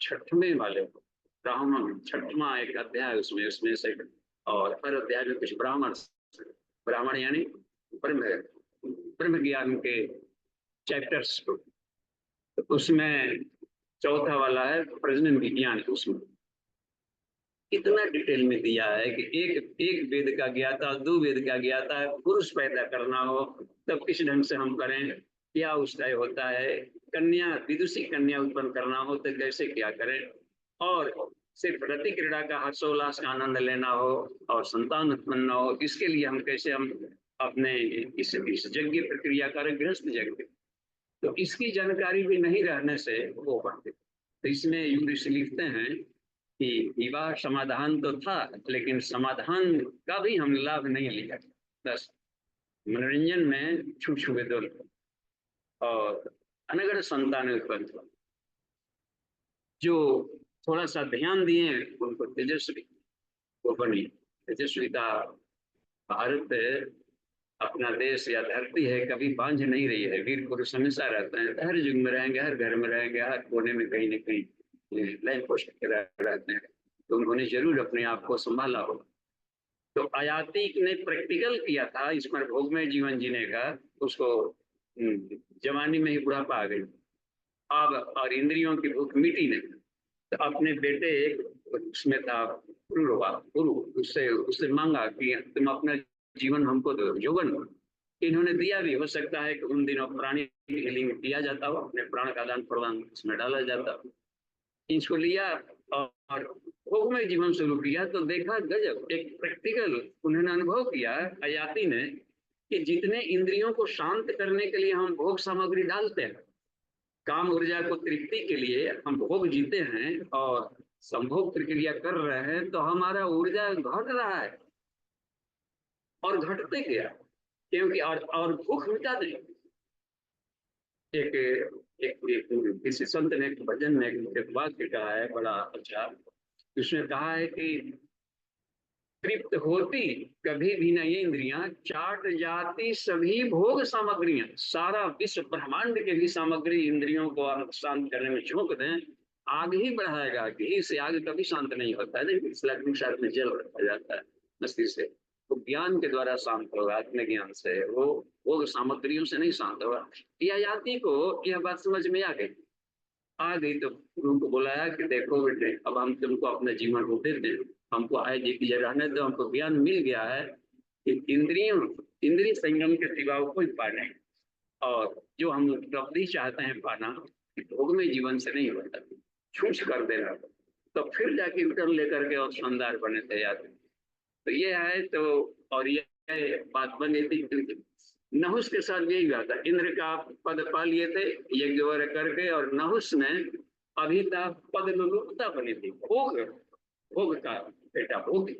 6वें वाले ब्राह्मण 6वां एक अध्याय उसमें, उसमें से, और हर अध्याय में कुछ ब्राह्मण, ब्राह्मण यानी ब्रह्म ब्रह्म ज्ञान के चैप्टर्स, तो उसमें चौथा वाला है प्रजनन विज्ञान। उसमें इतना डिटेल में दिया है कि एक वेद का ज्ञाता, 2 वेद का ज्ञाता पुरुष पैदा करना हो तब किस ढंग से हम करें, क्या उसका होता है, कन्या विदुषी कन्या उत्पन्न करना हो तो कैसे क्या करें, और सिर्फ रति क्रीड़ा का हर्षोल्लास का आनंद लेना हो और संतान उत्पन्न हो, इसके लिए हम कैसे हम अपने इस यज्ञ प्रक्रिया करें, गृहस्थ यज्ञ। तो इसकी जानकारी भी नहीं रहने से वो बढ़ते। तो इसमें यूँ ऋषि लिखते हैं कि विवाह समाधान तो था, लेकिन समाधान का भी हम लाभ नहीं लिया। बस मनोरंजन में छू छू के दो और अनगढ़ संतान उत्पन्न हुआ। जो थोड़ा सा ध्यान दिए उनको तेजस्वी वो बनी। तेजस्वी का भारत अपना देश या धरती है कभी बांझ नहीं रही है। वीर पुरुष हमेशा रहते हैं, हर युग में रहेंगे, हर घर में रहेंगे, हर कोने में कहीं न कहीं लाइन पोस्ट के रहते हैं। तो उन्होंने जरूर अपने आप को संभाला होगा। तो आयाती ने प्रैक्टिकल किया था इस पर भोगमय जीवन जीने का। उसको जवानी में ही बुढ़ापा आ गई अब, और इंद्रियों की भूख मिटी नहीं। तो अपने बेटे एक उसमें था पुरु, उससे उससे मांगा कि तुम अपना जीवन हमको दो, यौवन। इन्होंने दिया भी। हो सकता है कि उन दिनों प्राणी हीलिंग किया जाता हो, अपने प्राण का आदान प्रदान इसमें डाला जाता। इसको लिया और भोगमय जीवन शुरू किया तो देखा गजब, एक प्रैक्टिकल उन्होंने अनुभव किया आयाती ने कि जितने इंद्रियों को शांत करने के लिए हम भोग सामग्री डालते हैं, काम ऊर्जा को तृप्ति के लिए हम भोग जीते हैं और संभोग प्रक्रिया कर रहे हैं, तो हमारा ऊर्जा घट रहा है और घटते गया, क्योंकि और भूख मिटा नहीं। किसी संत ने एक भजन में एक वाक्य कहा है बड़ा अच्छा। उसने कहा है कि तृप्त होती कभी भी नहीं इंद्रियां, चाट जाती सभी भोग सामग्रियां। सारा विश्व ब्रह्मांड के भी सामग्री इंद्रियों को शांत करने में झोंक दें, आग ही बढ़ाएगा। घी से आग कभी शांत नहीं होता है, लेकिन इस लकड़ी साथ में जल रखा जाता है मस्तिष्क से। तो ज्ञान के द्वारा शांत होगा, आत्मज्ञान से। वो भोग सामग्रियों से नहीं शांत होगा। या याति को यह बात समझ में आ गई तो उनको बुलाया कि देखो बेटे, अब हम तुमको अपने जीवन को दे दें, हमको आए जी की जगह रहने दो। हमको ज्ञान मिल गया है कि इंद्रिय संयम के सिवा कोई उपाय नहीं, और जो हम उपलब्धि चाहते हैं पाना, भोग में जीवन से नहीं होता, छूछ कर देना। तो फिर जाके रिटर्न लेकर के और शानदार बने थे यार। तो ये है। तो और ये बात बनी थी नहुस के साथ यही हुआ था। इंद्र का पद पा लिए थे यज्ञ वगैरह करके, और नहुस ने अभिता पद लुलुपता बनी थी। भोग का बेटा भोग।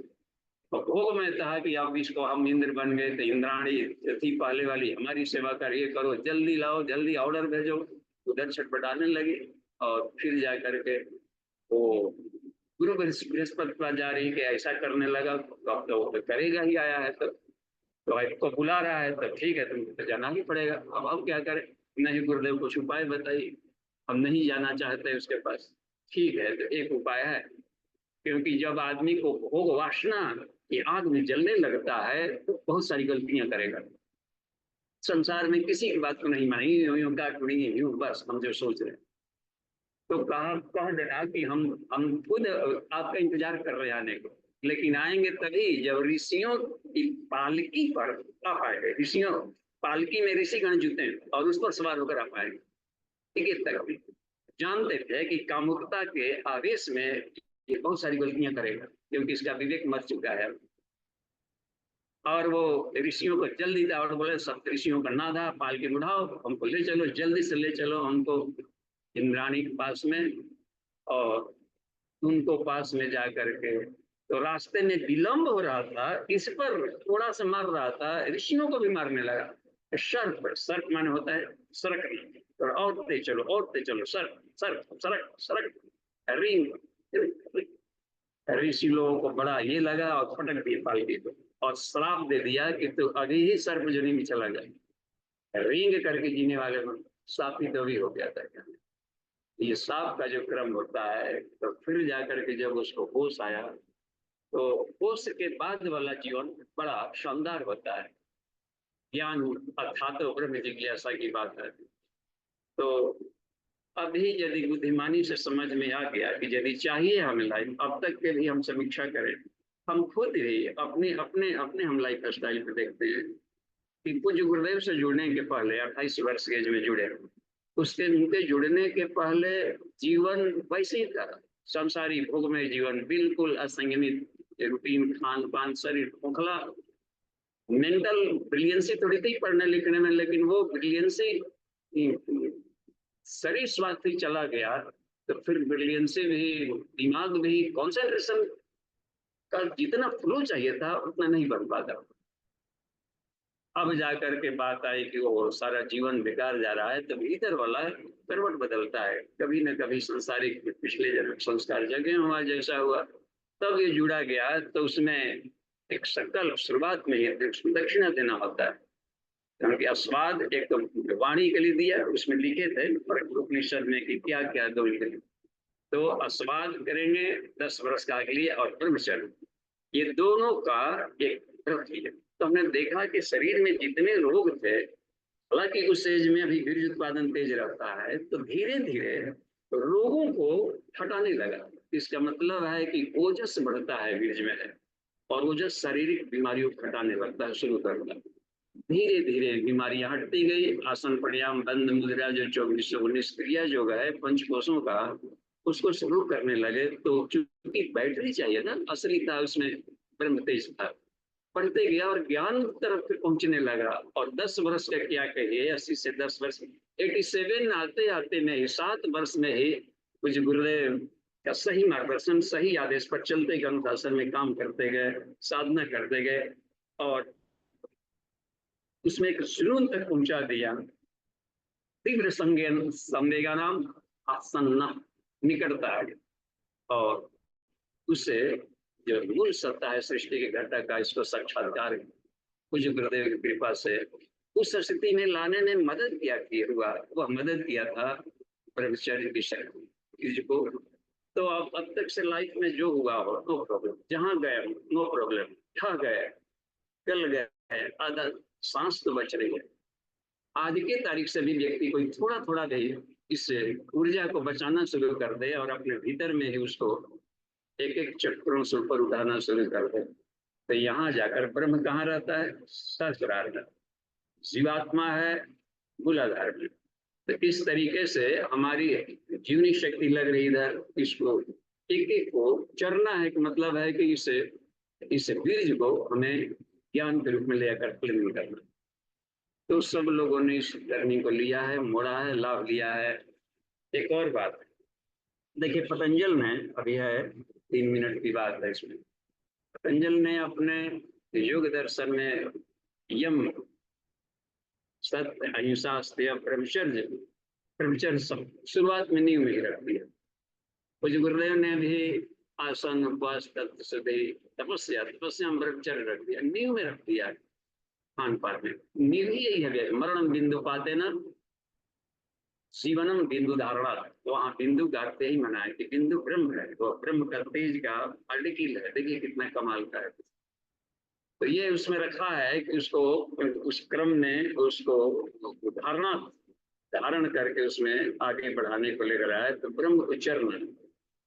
और भोग में था कि अब इसको हम इंद्र बन गए, तो इंद्राणी थी पहले वाली, हमारी सेवा कर, ये करो, जल्दी लाओ, जल्दी ऑर्डर भेजो। उधर छटपटाने लगे। और फिर जा करके वो गुरु बृहस्पति पर जा रही कि ऐसा करने लगा, तो करेगा ही, आया है तो को बुला रहा है तो ठीक है, तुमको तो जाना ही पड़ेगा। अब हम क्या करें? नहीं गुरुदेव कुछ उपाय बताइए, हम नहीं जाना चाहते उसके पास। ठीक है, तो एक उपाय है, क्योंकि जब आदमी को भोग वासना की आग में जलने लगता है तो बहुत सारी गलतियां करेगा। संसार में किसी की बात को नहीं मानेगी, यूं बस हम जो सोच रहे हैं। तो कह देना कि हम खुद आपका इंतजार कर रहे हैं आने को, लेकिन आएंगे तभी जब ऋषियों की पालकी पर आप आएंगे। ऋषियों पालकी में ऋषिगण जुते हैं और उस पर सवार होकर आप आएंगे। ठीक है, तक जानते थे कि कामुकता के आवेश में ये बहुत सारी गलतियां करेगा, क्योंकि इसका विवेक मर चुका है। और वो ऋषियों को जल्दी था और बोले सब ऋषियों का नादा, पालकी बुढ़ाओ, हमको ले चलो, जल्दी से ले चलो हमको इंद्राणी के पास में। और उनको पास में जा करके, तो रास्ते में विलंब हो रहा था, इस पर थोड़ा सा मार रहा था, ऋषियों को भी मारने लगा। सर्प माने होता है सरक, तो औरते चलो, सरक सरक सरक सरक रिंग। ऋषि लोगों को बड़ा ये लगा और पटक दिए पालकी को, और श्राप दे दिया कि तू अभी ही सर्प जनी में चला जाए। रिंग करके जीने वाले में सापी तो भी हो गया था। ये सांप का जो क्रम होता है, तो फिर जाकर के जब उसको होश आया, तो होश के बाद वाला जीवन बड़ा शानदार होता है। ज्ञान अर्थात ब्रह्म जिज्ञासा की बात है। तो अभी यदि बुद्धिमानी से समझ में आ गया कि यदि चाहिए हमें लाइफ, अब तक के लिए हम समीक्षा करें, हम खुद ही अपने अपने अपने हम लाइफ स्टाइल पे देखते हैं कि पूज्य गुरुदेव से जुड़ने के पहले 28 वर्ष के एज में जुड़े, उसके उनके जुड़ने के पहले जीवन वैसे ही था, संसारी भोग में जीवन, बिल्कुल असंयमित रूटीन, खान पान, शरीर खोखला। मेंटल ब्रिलियंसी थोड़ी थी पढ़ने लिखने में, लेकिन वो ब्रिलियंसी शरीर स्वास्थ्य चला गया तो फिर ब्रिलियंसी भी, दिमाग भी, कंसंट्रेशन का जितना फ्लो चाहिए था उतना नहीं बन पाता। अब जाकर के बात आई कि वो सारा जीवन बेकार जा रहा है, तब इधर वाला करवट बदलता है, कभी न कभी संसारिक पिछले जन्म संस्कार जगह हुआ जैसा हुआ, तब ये जुड़ा गया। तो उसमें एक सकल शुरुआत में ही दक्षिणा देना होता है, क्योंकि अस्वाद एक तो वाणी के लिए दिया, उसमें लिखे थे उपनिषद में कि क्या क्या दोगे। तो अस्वाद करेंगे 10 वर्ष का के लिए, और ब्रह्मचर्य, ये दोनों का एक व्रत है। तो हमने देखा कि शरीर में जितने रोग थे, हालांकि उस एज में अभी वीर्य उत्पादन तेज रहता है, तो धीरे धीरे रोगों को हटाने लगा। इसका मतलब है कि ओजस बढ़ता है वीर्य में है, और ओजस शारीरिक बीमारियों को हटाने लगता है, शुरू करता है। धीरे धीरे बीमारियां हटती गई। आसन प्राणायाम बंद मुद्रा जो 2419 क्रिया योग है पंचकोशों का, उसको शुरू करने लगे। तो चूंकि बैटरी चाहिए ना, असली था उसमें ब्रह्म तेज था, पढ़ते गया और ज्ञान तरफ फिर पहुंचने लगा। और 10 वर्ष का क्या कहिए, 80 से 10 वर्ष, 87 आते आते में ही 7 वर्ष में ही कुछ गुरुदेव का सही मार्गदर्शन, सही आदेश पर चलते गए, अनुशासन में काम करते गए, साधना करते गए, और उसमें एक जुनून तक पहुंचा दिया। तीव्र संवेगा नाम आसन्न, निकटता है, और उससे जो मूल सत्ता है सृष्टि के घटक का, इसको साक्षात्कार कुछ गुरुदेव की कृपा से उस स्थिति में लाने में मदद किया हुआ, वह मदद किया था ब्रह्मचर्य की शक्ति को। तो अब तक से लाइफ में जो हुआ हो, नो प्रॉब्लम, जहां गए नो प्रॉब्लम, खा गए, कल गए, आधा सांस तो बच रही है। आज की तारीख से भी व्यक्ति कोई थोड़ा थोड़ा भी इस ऊर्जा को बचाना शुरू कर दे, और अपने भीतर में ही उसको एक एक चक्रों से ऊपर उठाना शुरू कर दे, तो यहाँ जाकर ब्रह्म कहाँ रहता है, सहस्रार में। जीवात्मा है मूलाधार में। तो इस तरीके से हमारी जीवनी शक्ति लग रही इधर, इसको एक एक को चरना है, कि मतलब है कि इस बीज को हमें ज्ञान के रूप में लेकर क्लीन करना। तो सब लोगों ने इस करनी को लिया है, मोड़ा है, लाभ लिया है। एक और बात देखिए, पतंजल ने, अभी है 3 मिनट की बात है इसमें, पतंजल ने अपने योग दर्शन में यम, सत्य, अहिंसा, अस्तेय, ब्रह्मचर्य, ब्रह्मचर्य शुरुआत में नींव में ही रख दिया। कुछ गुरुदेव ने भी आसन, उपवास, तत्सुद्धि, तपस्या, तपस्या में ब्रह्मचर्य रख दिया, नींव में रख दिया। खान पान में नींव ही यही है, मरण बिंदु पाते ना जीवनम बिंदु धारणा, तो वहां बिंदु गाते ही मनाए कि बिंदु ब्रह्म है, तो ब्रह्म का तेज का अर्टिकल है, देखिए कितना कमाल का है। तो ये उसमें रखा है कि उसको, उस क्रम में उसको धारण करके उसमें आगे बढ़ाने को ले रहा है। तो ब्रह्म को चरना,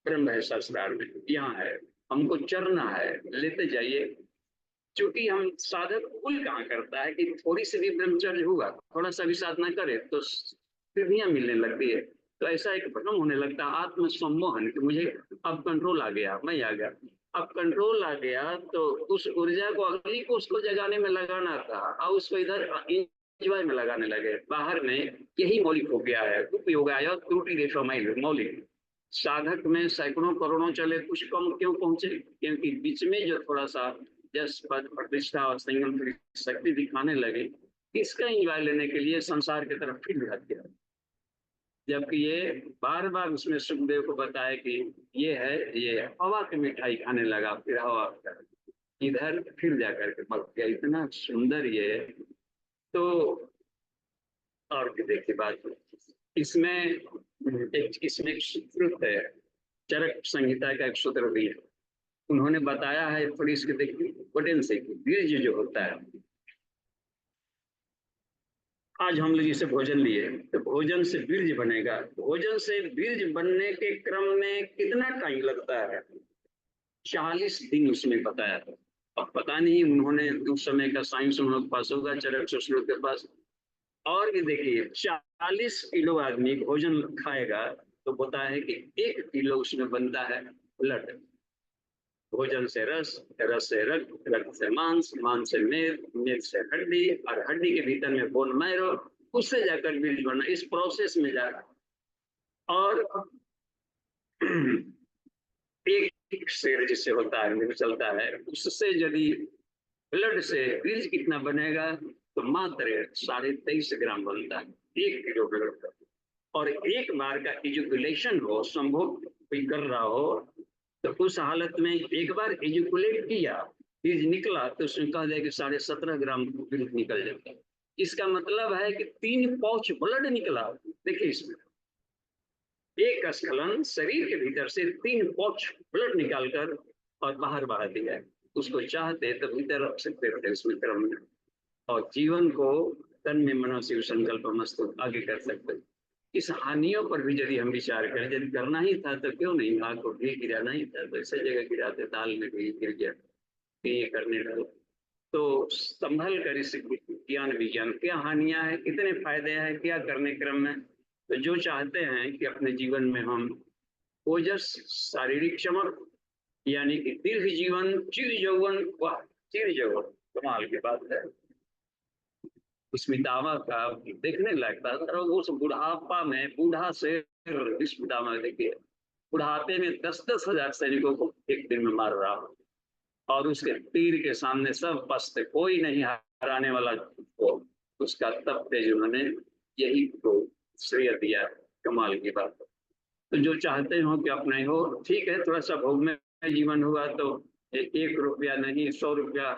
ब्रह्म है शास्त्रार्थ में, यहाँ है हमको चरना है, लेते जाइए। क्योंकि हम साधक भूल कहाँ करता है कि थोड़ी सी भी ब्रह्मचर्य हुआ, थोड़ा सा भी साधना करे तो सिद्धियां मिलने लगती है। तो ऐसा एक भ्रम होने लगता है, आत्म सम्मोहन, कि मुझे अब कंट्रोल आ गया, मैं आ गया। अब कंट्रोल आ गया तो उस ऊर्जा को अगली को उसको जगाने में लगाना था, और उसको इधर एंजॉय में लगाने लगे। बाहर में यही मौलिक हो गया है, उपयोगाय त्रुटि रेशो मौलिक। साधक में सैकड़ों करोड़ों चले, कुछ कम क्यों पहुंचे, क्योंकि बीच में जो थोड़ा सा जस पद प्रतिष्ठा और संयम की शक्ति दिखाने लगे, इसका एंजॉय लेने के लिए संसार की तरफ फिर भटक गया। जबकि ये बार बार उसमें सुखदेव को बताया कि ये है, ये हवा की मिठाई खाने लगा, फिर हवा इधर फिर जाकर के मर गया। इतना सुंदर ये। तो और भी देखिए बात, इसमें एक सूत्र है, चरक संहिता का एक सूत्र भी है, उन्होंने बताया है थोड़ी इसकी देखिए पोटेंसी, बीज जो होता है। आज हम लोग इसे भोजन लिए, तो भोजन से बीज बनेगा, भोजन से बीज बनने के क्रम में कितना टाइम लगता है, 40 दिन उसमें बताया था। अब पता नहीं उन्होंने उस समय का साइंस उन लोग पास होगा, चरक सुश्रुत के पास। और भी देखिए, 40 किलो आदमी भोजन खाएगा तो पता है कि 1 किलो उसमें बनता है ब्लड। भोजन से रस, रस से रक्त, रक्त से मांस, मांस से मेद, मेद से हड्डी, और हड्डी के भीतर में बोन मैरो, उससे जाकर बीज बनना, इस प्रोसेस में जा रहा। और एक शेर जिससे होता है, चलता है, उससे यदि ब्लड से बीज कितना बनेगा तो मात्र 23.5 ग्राम बनता है 1 किलो ब्लड का। और एक बार का इजुकुलेशन हो, संभोग कोई कर रहा हो, तो उस हालत में एक बार इजुकुलेट किया, बीज निकला, तो उसने कहा जाए कि 17.5 ग्राम बीज निकल जाता है। इसका मतलब है कि 3 पाउच ब्लड निकला। देखिए इसमें एक स्खलन शरीर के भीतर से 3 पाउच ब्लड निकालकर और बाहर बहा दिया है। उसको चाहते तो भीतर रख सकते थे उसमें क्रम में, और जीवन को तन में मनो शिव संकल्प मस्तु आगे कर सकते। इस हानियों पर भी यदि हम विचार करें, यदि करना ही था तो क्यों नहीं, आग को घी गिराना ही था तो इसी जगह गिराते, दाल में घी गिर गया, ये करने लगे। तो संभल कर इस ज्ञान विज्ञान क्या हानियां हैं, कितने फायदे हैं, क्या करने क्रम में। तो जो चाहते हैं कि अपने जीवन में हम ओजस, शारीरिक चमक, यानी कि दीर्घ जीवन, चिर यौवन, वाह चिर यौवन कमाल की बात है। स्मितावा का देखने लायक था, और उस बुढ़ापा में बूढ़ा से स्मितावा देखिए, बुढ़ापे में 10-10 हजार सैनिकों को एक दिन में मार रहा, और उसके तीर के सामने सब पस्त, कोई नहीं हराने वाला को, उसका तब तेज उन्होंने यही तो श्रेय दिया। कमाल की बात। तो जो चाहते हो कि अपने हो, ठीक है, थोड़ा सा भोग में जीवन हुआ तो 1 रुपया नहीं 100 रुपया,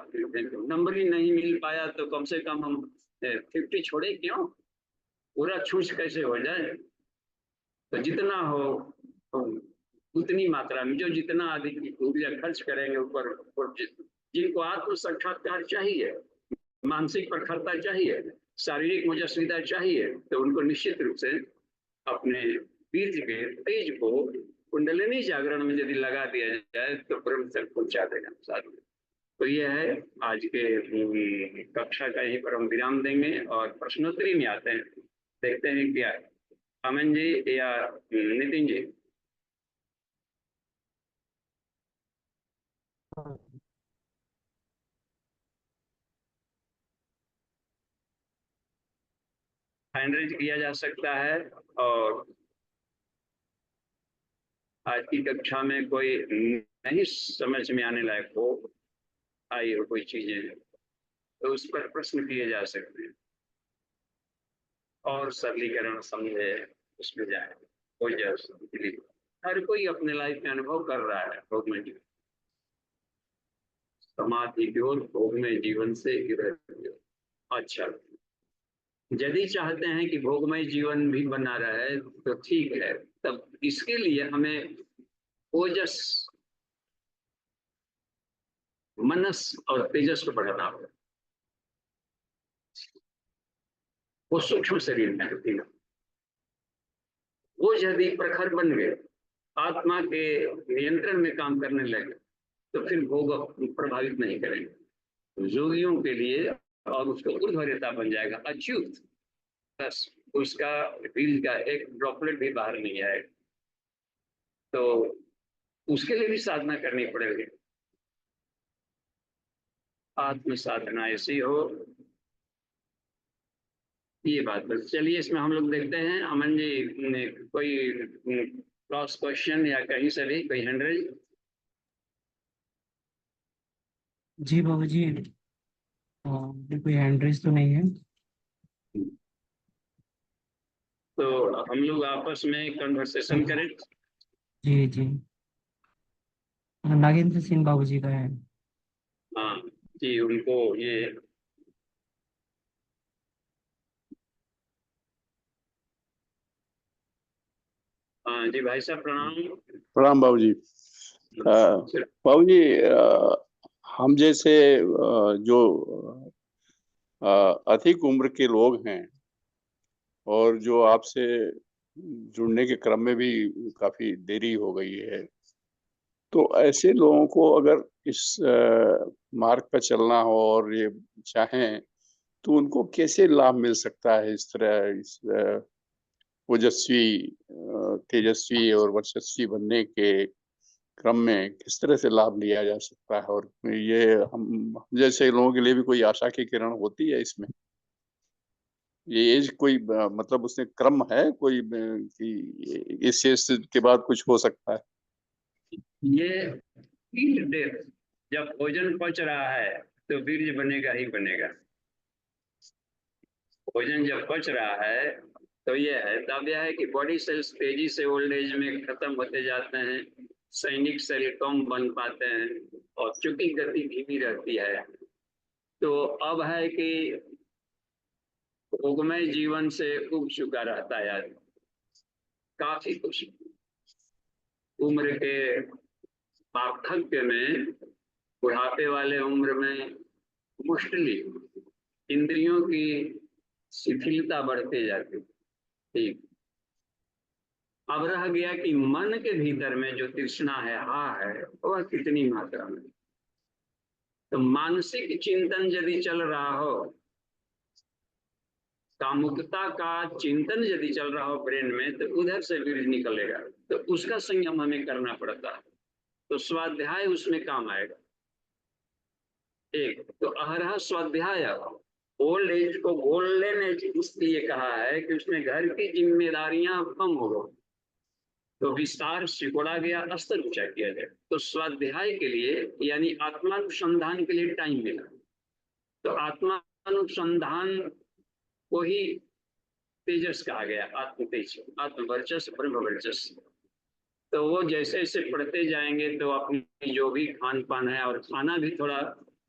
नंबर ही नहीं मिल पाया तो कम से कम हम 50 छोड़े क्यों, पूरा छूछ कैसे हो जाए। तो जितना हो तो उतनी मात्रा में, जो जितना अधिक ऊर्जा खर्च करेंगे ऊपर, जिनको आत्म साक्षात्कार चाहिए, मानसिक प्रखरता चाहिए, शारीरिक मुजस्विता चाहिए, तो उनको निश्चित रूप से अपने बीज के तेज को कुंडलिनी जागरण में यदि लगा दिया जाए तो ब्रह्म तक पहुंचा देगा साथ में। तो यह है आज के कक्षा का, यहीं पर हम विराम देंगे और प्रश्नोत्तरी में आते हैं, देखते हैं क्या है। अमन जी या नितिन जी? हैंड रेज किया जा सकता है, और आज की कक्षा में कोई नहीं समझ में आने लायक हो आई हो कोई चीजें, तो उस पर प्रश्न किए जा सकते हैं, और सरलीकरण समझे उसमें जाए। कोई जैसे हर कोई अपने लाइफ में अनुभव कर रहा है भोग में जीवन, समाधि की ओर भोग में जीवन से अच्छा, यदि चाहते हैं कि भोगमय जीवन भी बना रहे तो ठीक है, तब इसके लिए हमें ओजस, मनस और तेजस को बढ़ाना होगा। वो सूक्ष्म शरीर में होती है, वो यदि प्रखर बन गए, आत्मा के नियंत्रण में काम करने लगे, तो फिर भोग प्रभावित नहीं करेंगे योगियों के लिए, और उसको ऊर्ध्वरेता बन जाएगा, अच्युत, बस उसका बीज का एक ड्रॉपलेट भी बाहर नहीं आएगा। तो उसके लिए भी साधना करनी पड़ेगी, आत्म साधना ऐसी हो, ये बात। बस चलिए इसमें हम लोग देखते हैं, अमन जी ने कोई क्रॉस क्वेश्चन या कहीं से भी कोई हैंडरेज? जी बाबू जी, कोई हैंड तो नहीं है। तो हम लोग आपस में कन्वर्सेशन करें। जी जी, नागेंद्र सिंह बाबू जी का है। हाँ जी, उनको ये हाँ जी, भाई साहब प्रणाम। प्रणाम बाबू जी। बाबू जी, हम जैसे जो अधिक उम्र के लोग हैं और जो आपसे जुड़ने के क्रम में भी काफी देरी हो गई है, तो ऐसे लोगों को अगर इस मार्ग पर चलना हो और ये चाहें, तो उनको कैसे लाभ मिल सकता है इस तरह, इस ओजस्वी, तेजस्वी और वर्चस्वी बनने के क्रम में किस तरह से लाभ लिया जा सकता है, और ये हम जैसे लोगों के लिए भी कोई आशा की किरण होती है इसमें? ये एज कोई मतलब उसमें क्रम है कोई कि इस एज के बाद कुछ हो सकता है? ये हीट डेथ, जब भोजन पच रहा है तो वीर्य बनेगा ही बनेगा। भोजन जब पच रहा है तो ये है, तब यह है कि बॉडी सेल्स तेजी से ओल्ड एज में खत्म होते जाते हैं, सैनिक सेल कम बन पाते हैं और चूंकि गति धीमी रहती है, तो अब है कि भोगमय जीवन से उब चुका रहता है आदमी, काफी कुछ उम्र के वार्धक्य में, बुढ़ापे वाले उम्र में मुश्किल इंद्रियों की शिथिलता बढ़ते जाती। ठीक, अब रह गया कि मन के भीतर में जो तृष्णा है, हा है, वह कितनी मात्रा में। तो मानसिक चिंतन यदि चल रहा हो, कामुकता का चिंतन यदि चल रहा हो ब्रेन में, तो उधर से वीर्य निकलेगा, तो उसका संयम हमें करना पड़ता है। तो स्वाध्याय उसमें काम आएगा। एक तो अहरह स्वाध्याय, ओल्ड एज को गोल्डन एज इसलिए कहा है कि उसमें घर की जिम्मेदारियां कम हो गई, तो विस्तार सिकुड़ा गया, अस्तर ऊंचा किया जाए। तो स्वाध्याय के लिए यानी आत्मानुसंधान के लिए टाइम मिला, तो आत्मानुसंधान को ही तेजस कहा गया, आत्म तेज, आत्मवर्चस्व, ब्रह्म वर्चस्व। तो वो जैसे जैसे पढ़ते जाएंगे तो अपनी जो भी खान पान है, और खाना भी थोड़ा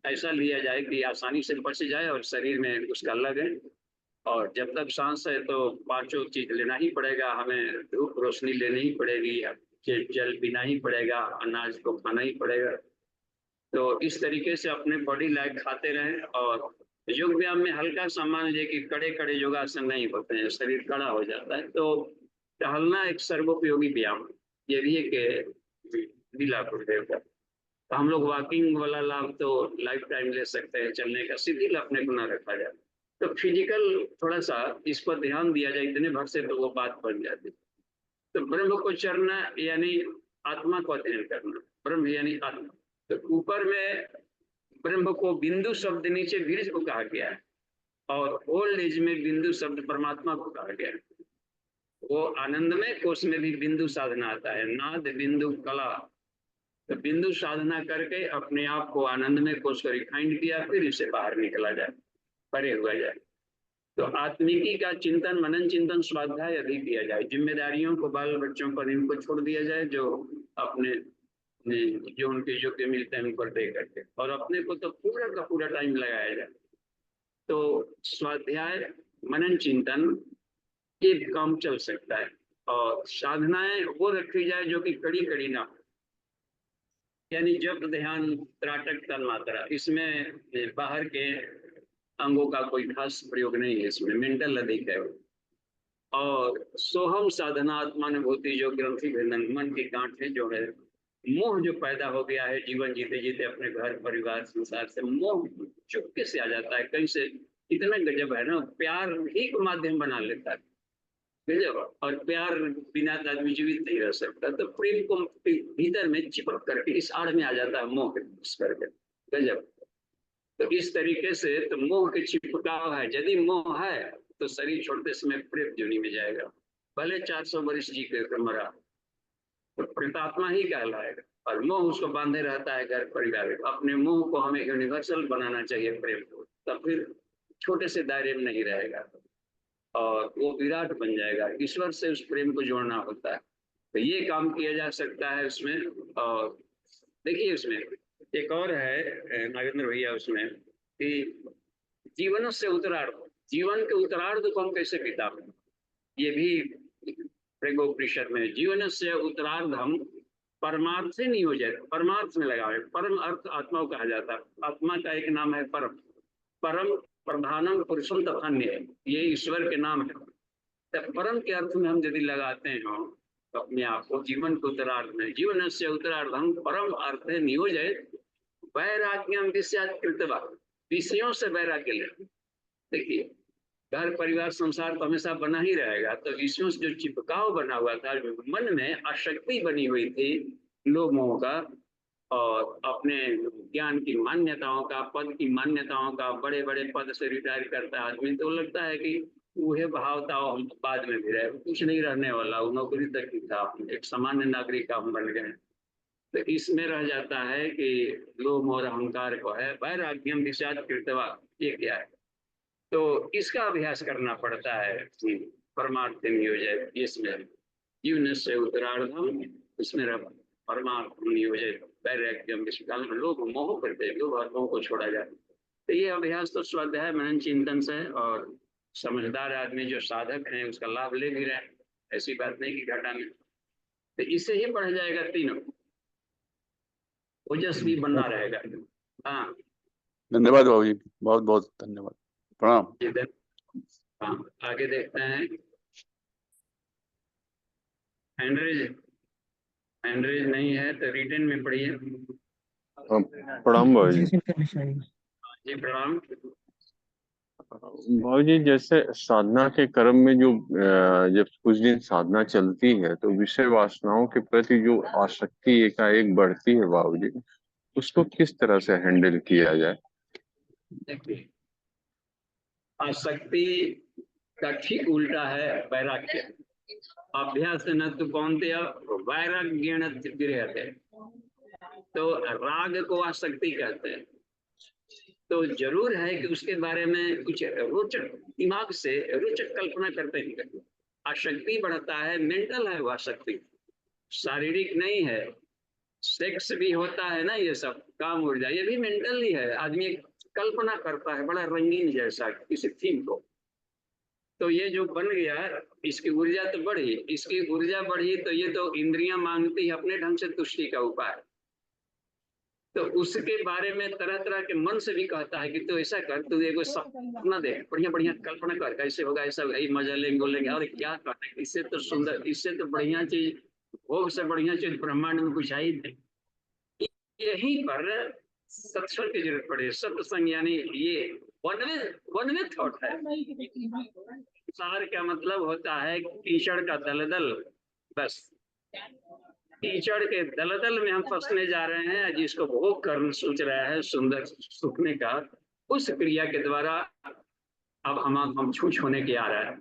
ऐसा लिया जाए कि आसानी से पच जाए और शरीर में उसका लगे। और जब तक सांस है तो पांचों चीज लेना ही पड़ेगा हमें, धूप रोशनी लेनी ही पड़ेगी, जल पीना ही पड़ेगा, अनाज को खाना ही पड़ेगा। तो इस तरीके से अपने बॉडी लाइक खाते रहें। और योग व्यायाम में हल्का सा मान लीजिए कि कड़े कड़े योगासन नहीं होते हैं, शरीर कड़ा हो जाता है, तो टहलना एक सर्वोपयोगी व्यायाम है। ये भी एक लीला गुरुदेव का। तो हम लोग वॉकिंग वाला लाभ तो लाइफ टाइम ले सकते हैं, चलने का शिथिल अपने को न रखा जाए। तो फिजिकल थोड़ा सा इस पर ध्यान दिया जाए, इतने भर से तो वो बात बन जाती। तो ब्रह्म को चरना यानी आत्मा को अध्ययन करना, ब्रह्म यानी आत्मा। तो ऊपर में ब्रह्म को बिंदु शब्द, नीचे बीज को कहा गया है, और ओल्ड एज में बिंदु शब्द परमात्मा को कहा गया है। वो आनंदमय कोष में भी बिंदु साधना आता है, नाद बिंदु कला। तो बिंदु साधना करके अपने आप को आनंदमय कोष को रिफाइंड किया, फिर इससे बाहर निकला जाए, परे हुआ जाए। तो आत्मिकी का चिंतन, मनन चिंतन, स्वाध्याय अधिक किया जाए, जिम्मेदारियों को बाल बच्चों पर इनको छोड़ दिया जाए, जो अपने जो उनके योग्य मिलते हैं उन पर दे करके, और अपने को तो पूरा का पूरा टाइम लगाया जाए। तो स्वाध्याय, मनन चिंतन, ये काम चल सकता है। और साधनाएं वो रखी जाए जो कि कड़ी कड़ी ना हो, यानी जप ध्यान त्राटक तन मात्रा, इसमें बाहर के अंगों का कोई खास प्रयोग नहीं है, इसमें मेंटल अधिक है। और सोहम साधना आत्मानुभूति, जो ग्रंथि भेदन, मन की गांठें जो है, मोह जो पैदा हो गया है जीवन जीते जीते अपने घर परिवार संसार से, मोह चुपके से आ जाता है कहीं से। इतना गजब है ना, प्यार ही को माध्यम बना लेता है, गजब। और प्यार बिना आदमी जीवित नहीं रह सकता, तो प्रेम को भीतर में चिपक करके इस आड़ में आ जाता है मोह करके, गजब। तो इस तरीके से तो मोह के चिपकाव है, यदि मोह है तो शरीर छोड़ते समय प्रेत योनि में जाएगा, भले 400 वर्ष जी के मरा, तो प्रेतात्मा ही कहलाएगा। और मोह उसको बांधे रहता है घर परिवार। अपने मोह को हमें यूनिवर्सल बनाना चाहिए प्रेम को, तब फिर छोटे से दायरे में नहीं रहेगा और वो विराट बन जाएगा। ईश्वर से उस प्रेम को जोड़ना होता है, तो ये काम किया जा सकता है उसमें। और देखिए उसमें एक और है नागेंद्र भैया, उसमें कि जीवन से उत्तरार्ध, जीवन के उत्तरार्ध को हम कैसे बिता, ये भी प्रेगोपनिषद में, जीवन से उत्तरार्ध हम परमार्थ से नहीं हो जाए, परमार्थ में लगावे। परम अर्थ आत्मा को कहा जाता है, आत्मा का एक नाम है परम, परम प्रधानम पुरुषम तथान्य, ये ईश्वर के नाम है। तो परम के अर्थ में हम यदि लगाते हैं तो अपने आप को जीवन के उत्तरार्ध में, जीवन से उत्तरार्ध हम परम अर्थ नियोजय वैराग्यम विषयात्कृतवा, विषयों से वैराग्य ले। देखिए घर परिवार संसार तो हमेशा बना ही रहेगा, तो विषयों से जो चिपकाव बना हुआ था, मन में आसक्ति बनी हुई थी लोगों का, और अपने ज्ञान की मान्यताओं का, पद की मान्यताओं का, बड़े बड़े पद से रिटायर करता है आदमी तो लगता है कि वह भाव था, वो हम बाद में भी रहे, कुछ नहीं रहने वाला, वो नौकरी तक ही था, एक सामान्य नागरिक हम बन गए। तो इसमें रह जाता है कि लोभ और अहंकार को है वैराग्यम विषाद कृतवा, ये क्या है? तो इसका अभ्यास करना पड़ता है। परमार्थ नियोजय, इसमें जीवन से उत्तरार्धम, इसमें परमार्थ नियोजय वैराग्यम विषाद, लोभ मोह करते, लोभ और मोह को छोड़ा जाए। तो ये अभ्यास तो स्वाध्याय मनन चिंतन से, और समझदार आदमी जो साधक हैं उसका लाभ ले भी रहे हैं, ऐसी बात नहीं कि घाटा में। तो इससे ही बढ़ जाएगा, तीनों ओजस्वी बनना रहेगा। हाँ धन्यवाद बाबू जी, बहुत बहुत धन्यवाद, प्रणाम। हाँ, आगे देखते हैं। हैंडरेज, हैंडरेज नहीं है तो रिटर्न में पढ़िए। प्रणाम बाबू जी। जी प्रणाम। बाबू जी, जैसे साधना के क्रम में जो जब कुछ दिन साधना चलती है तो विषय वासनाओं के प्रति जो आसक्ति एकाएक बढ़ती है बाबू जी, उसको किस तरह से हैंडल किया जाए? देखिए, आसक्ति का ठीक उल्टा है वैराग्य। अभ्यास न तो कौनते वैराग्य गृहते, तो राग को आसक्ति कहते हैं। तो जरूर है कि उसके बारे में कुछ रोचक दिमाग से रोचक कल्पना करते हैं। आसक्ति बढ़ता है, मेंटल है वो आसक्ति, शारीरिक नहीं है। सेक्स भी होता है ना, ये सब काम ऊर्जा, ये भी मेंटल ही है। आदमी कल्पना करता है बड़ा रंगीन जैसा किसी थीम को। तो ये जो बन गया, इसकी ऊर्जा तो बढ़ी, इसकी ऊर्जा बढ़ी तो ये तो इंद्रियां मांगती है अपने ढंग से तुष्टि का उपाय। तो उसके बारे में तरह तरह के मन से भी कहता है कि तू ऐसा कर, तू एगो सपना दे, बढ़िया बढ़िया कल्पना कर, कैसे होगा ऐसा, यही मजा लेंगे बोलेंगे, और क्या करना, इससे तो सुंदर, इससे तो बढ़िया चीज, भोग से बढ़िया चीज ब्रह्मांड में कुछ आई नहीं। यहीं पर सत्संग की जरूरत पड़े। सत्संग यानी ये वन वे थॉट है। सार का मतलब होता है कीचड़ का दलदल, बस कीचड़ के दलदल में हम फंसने जा रहे हैं, जिसको भोग करना सोच रहा है, सुंदर सुखने का, उस क्रिया के द्वारा अब हम छूछ होने के आ रहा है।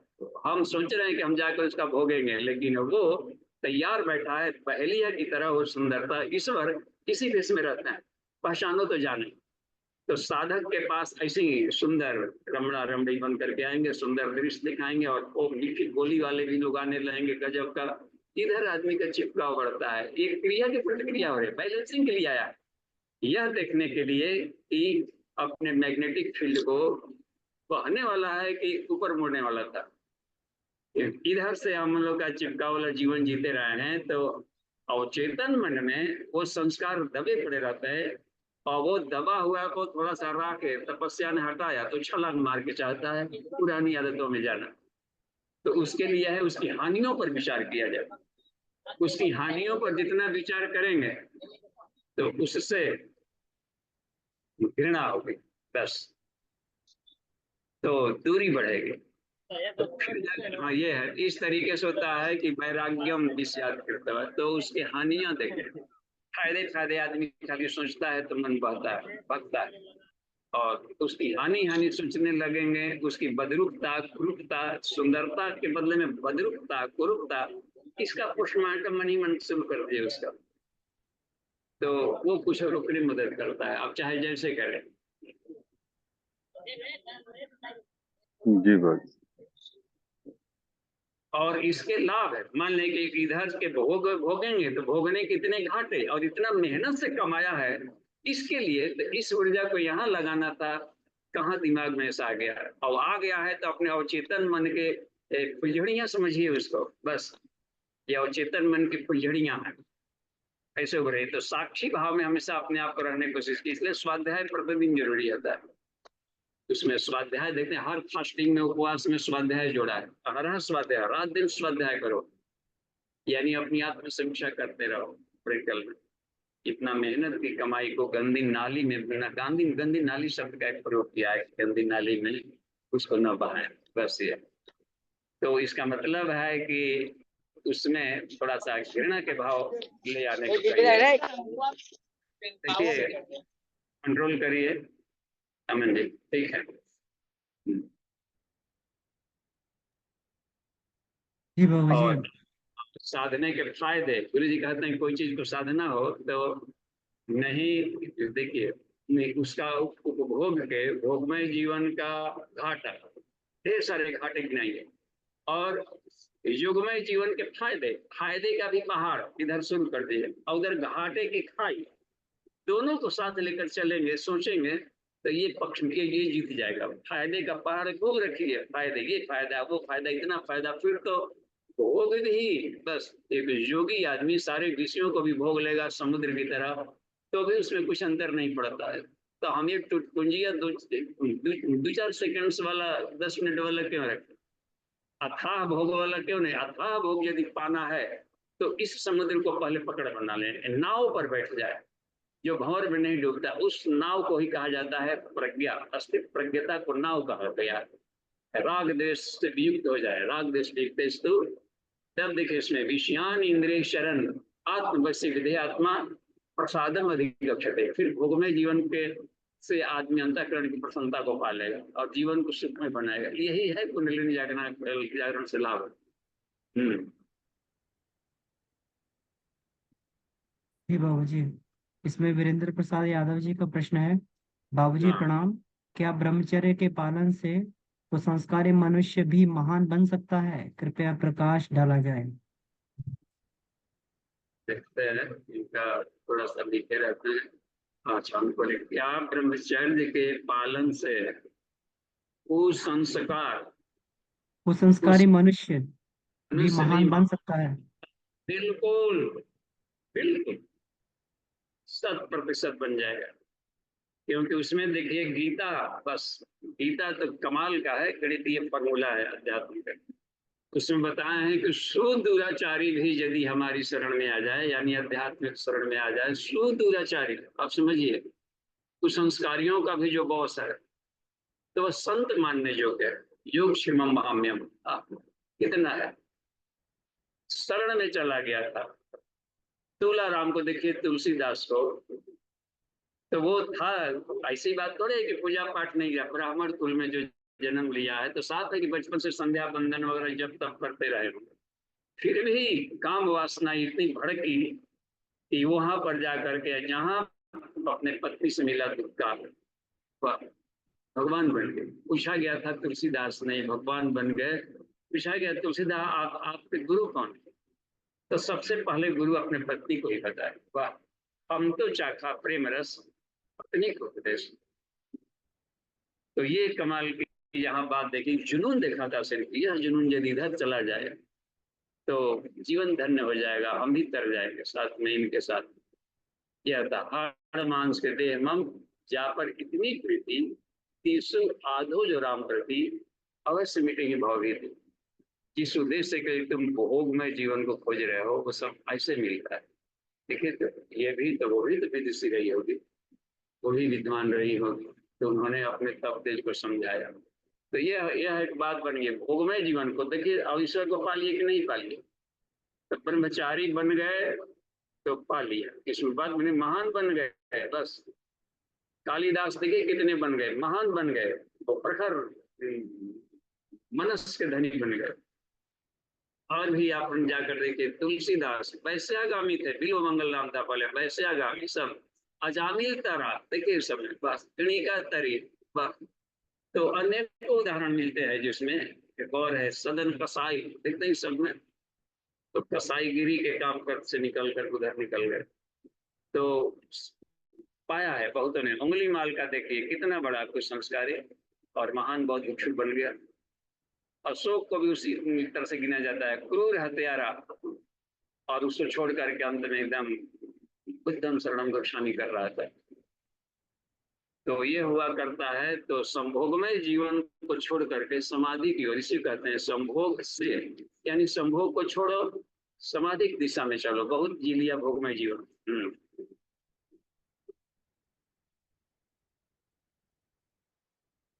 हम सोच रहे हैं कि हम जाकर उसका भोगेंगे, लेकिन वो तैयार बैठा है पहेलिया की तरह। वो सुंदरता ईश्वर किसी देश में रहता है, पहचानो तो जाने। तो साधक के पास ऐसी सुंदर रमणा रमणी बन करके आएंगे, सुंदर दृश्य दिखाएंगे, और वो मीठी बोली वाले भी लोग आने लगेंगे गजब का। इधर आदमी का चिपकाव बढ़ता है, एक क्रिया की प्रतिक्रिया हो रही है, बैलेंसिंग के लिए आया, यह देखने के लिए कि अपने मैग्नेटिक फील्ड को बहने वाला है कि ऊपर मुड़ने वाला था। इधर से हम लोग का चिपका वाला जीवन जीते रहे हैं, तो अवचेतन मन में वो संस्कार दबे पड़े रहते हैं, और वो दबा हुआ को थोड़ा सा हटा के तपस्या ने हटाया तो छलांग मार के चाहता है पुरानी आदतों में जाना। तो उसके लिए है उसकी हानियों पर विचार किया जाए। उसकी हानियों पर जितना विचार करेंगे तो उससे घृणा होगी, बस, तो दूरी बढ़ेगी। तो फिर हाँ, ये है, इस तरीके से होता है कि वैराग्यम विषाद कृतवा, तो उसकी हानियां देखें। फायदे फायदे आदमी खाली सोचता है तो मन बहता है, भगता है, और उसकी हानि हानि सोचने लगेंगे, उसकी बदरूपता कुरूपता, सुंदरता के बदले में बदरूपता कुरूपता, इसका पोस्टमार्टम मन ही मन शुरू कर दिए उसका। तो वो कुछ रोकने में मदद करता है, आप चाहे जैसे करें। जी बाबू। और इसके लाभ है, मान लें कि इधर के भोगेंगे तो भोगने कितने घाटे, और इतना मेहनत से कमाया है इसके लिए, तो इस ऊर्जा को यहाँ लगाना था, कहाँ दिमाग में ऐसा आ गया है, और आ गया है तो अपने अवचेतन मन के फुलझड़ियां समझिए उसको, बस ये अवचेतन मन की फुलझड़ियां हैं, ऐसे हो रही। तो साक्षी भाव में हमेशा अपने आप को रहने की कोशिश की, इसलिए स्वाध्याय प्रतिदिन जरूरी होता है। उसमें स्वाध्याय देखते हैं, हर फास्टिंग में उपवास में स्वाध्याय जोड़ा है, हर स्वाध्याय, रात दिन स्वाध्याय करो, यानी अपनी आत्म समीक्षा करते रहो प्रैक्टिकल में। इतना मेहनत की कमाई को गंदी नाली में, बिना गंदी नाली शब्द का एक प्रयोग किया है, गंदी नाली में उसको न बहाएं, बस ये। तो इसका मतलब है कि उसमें थोड़ा सा घृणा के भाव ले आने को चाहिए। देखिए, कंट्रोल करिए, अमन जी, ठीक है। जी बाबा जी। और साधने के फायदे, गुरु जी कहते हैं कोई चीज को साधना हो तो नहीं, देखिए, नहीं उसका उपभोग के भोगमय जीवन का घाटा, ढेर सारे घाटे गिनाइए, और युगमय जीवन के फायदे, फायदे का भी पहाड़ इधर शुरू कर दिए, और उधर घाटे की खाई, दोनों को साथ लेकर चलेंगे, सोचेंगे तो ये पक्ष में ये जीत जाएगा। फायदे का पहाड़ खूब रखिए, फायदे, ये फायदा, वो फायदा, इतना फायदा, फिर तो भोग ही बस। एक योगी आदमी सारे विषयों को भी भोग लेगा समुद्र की तरह, तो भी उसमें कुछ अंतर नहीं पड़ता है। तो हम एक कुंजिया दो चार सेकंड्स वाला, 10 मिनट वाला क्यों रखें? अथाह भोग वाला क्यों नहीं? अथाह भोग यदि पाना है तो इस समुद्र को पहले पकड़ बना लें, नाव पर बैठ जाए, जो भंवर में नहीं डूबता, उस नाव को ही कहा जाता है प्रज्ञा। अस्तित्व प्रज्ञता को नाव कहा गया है। राग देश से वियुक्त हो जाए, राग देश वियुक्त, तब देखिए इसमें विषयान इंद्रिय शरण आत्मवश्य विधेयात्मा प्रसादम अधिगच्छते, फिर भोगमय जीवन के से आदमी अंतःकरण की प्रसन्नता को पालेगा और जीवन को सुखमय बनाएगा। यही है कुंडलिनी जागरण से लाभ। जी बाबू जी। इसमें वीरेंद्र प्रसाद यादव जी का प्रश्न है, बाबू जी हाँ, प्रणाम, क्या ब्रह्मचर्य के पालन से कुसंस्कारी मनुष्य भी महान बन सकता है? कृपया प्रकाश डाला जाए। देखते हैं इनका थोड़ा सा लिखे रहते हैं। अच्छा, हमको क्या ब्रह्मचर्य के पालन से कुसंस्कार, कुसंस्कारी उस मनुष्य भी मनुष्य भी महान बन सकता है। बिल्कुल, बिल्कुल 100% बन जाएगा। क्योंकि उसमें देखिए गीता, बस गीता तो कमाल का है, गणितीय फॉर्मूला है अध्यात्म का। उसमें बताया है कि सुदुराचारी भी यदि हमारी शरण में आ जाए, यानी आध्यात्मिक शरण में आ जाए, सुदुराचारी, आप समझिए कुसंस्कारियों का भी जो बॉस है, तो वह संत मानने योग्य है। योग क्षिमम महाम्यम, कितना है, शरण में चला गया था। तुलाराम को देखिए, तुलसीदास को, तो वो था, ऐसी बात थोड़ी है कि पूजा पाठ नहीं किया, ब्राह्मण कुल में जो जन्म लिया है, तो साथ है कि बचपन से संध्या बंदन वगैरह जब तक करते रहे, फिर भी काम वासना इतनी भड़की कि वहां पर जा करके जहां अपने पत्नी से मिला दुखा, भगवान बन गए। पूछा गया था तुलसीदास नहीं, भगवान बन गए। पूछा गया तुलसीदास आपके गुरु कौन? तो सबसे पहले गुरु अपने पत्नी को ही बताए, वाह, हम तो चाखा प्रेम रस पत्नी को उपदेश। तो ये कमाल की यहाँ बात देखी, जुनून देखा था सिर्फ, यह जुनून यदि इधर चला जाए तो जीवन धन्य हो जाएगा, हम भी तर जाएंगे साथ में इनके साथ। यह था हाड़ मांस के देह मम, जा पर इतनी प्रीति तीसु आधो जो राम प्रति, अवश्य मिटेगी भवभीति। जिस उद्देश्य से कि तुम भोग में जीवन को खोज रहे हो, वो सब ऐसे मिलता है। देखिए तो ये भी तो, वो भी तो विदुषी रही होगी, वो भी विद्वान रही होगी, तो उन्होंने अपने तप तेज को समझाया। तो यह एक बात बन गई भोगमय जीवन को। देखिए अब ईश्वर को पालिए कि नहीं पालिए, तो ब्रह्मचारी बन गए तो पा लिया, इसमें बात बनी, महान बन गए बस। कालिदास देखिए कितने बन गए, महान बन गए, वो प्रखर मनस के धनी बन गए। और भी आप जाकर देखिए तुलसीदास वैश्यागामी थे, बिल्व मंगल नाम था पहले, वैश्यागामी, सब अजामिल तरा, देखिए सब बस गणिका तरी, बस। तो अनेक उदाहरण मिलते हैं जिसमें, एक और है सदन कसाई, देखते ही सब में, तो कसाईगिरी के काम कर से निकल कर उधर निकल गए। तो पाया है बहुतों ने, उंगली माल का देखिए कितना बड़ा कुछ संस्कारी और महान बौद्ध भिक्षु बन गया। अशोक को भी उसी तरह से गिना जाता है, क्रूर हत्यारा, और उसको छोड़ करके अंत में एकदम बुद्धम शरणम गच्छामि कर रहा था। तो ये हुआ करता है, तो संभोगमय जीवन को छोड़ करके समाधि की ओर, इसी कहते हैं संभोग से, यानी संभोग को छोड़ो, समाधि की दिशा में चलो, बहुत जी लिया भोगमय जीवन।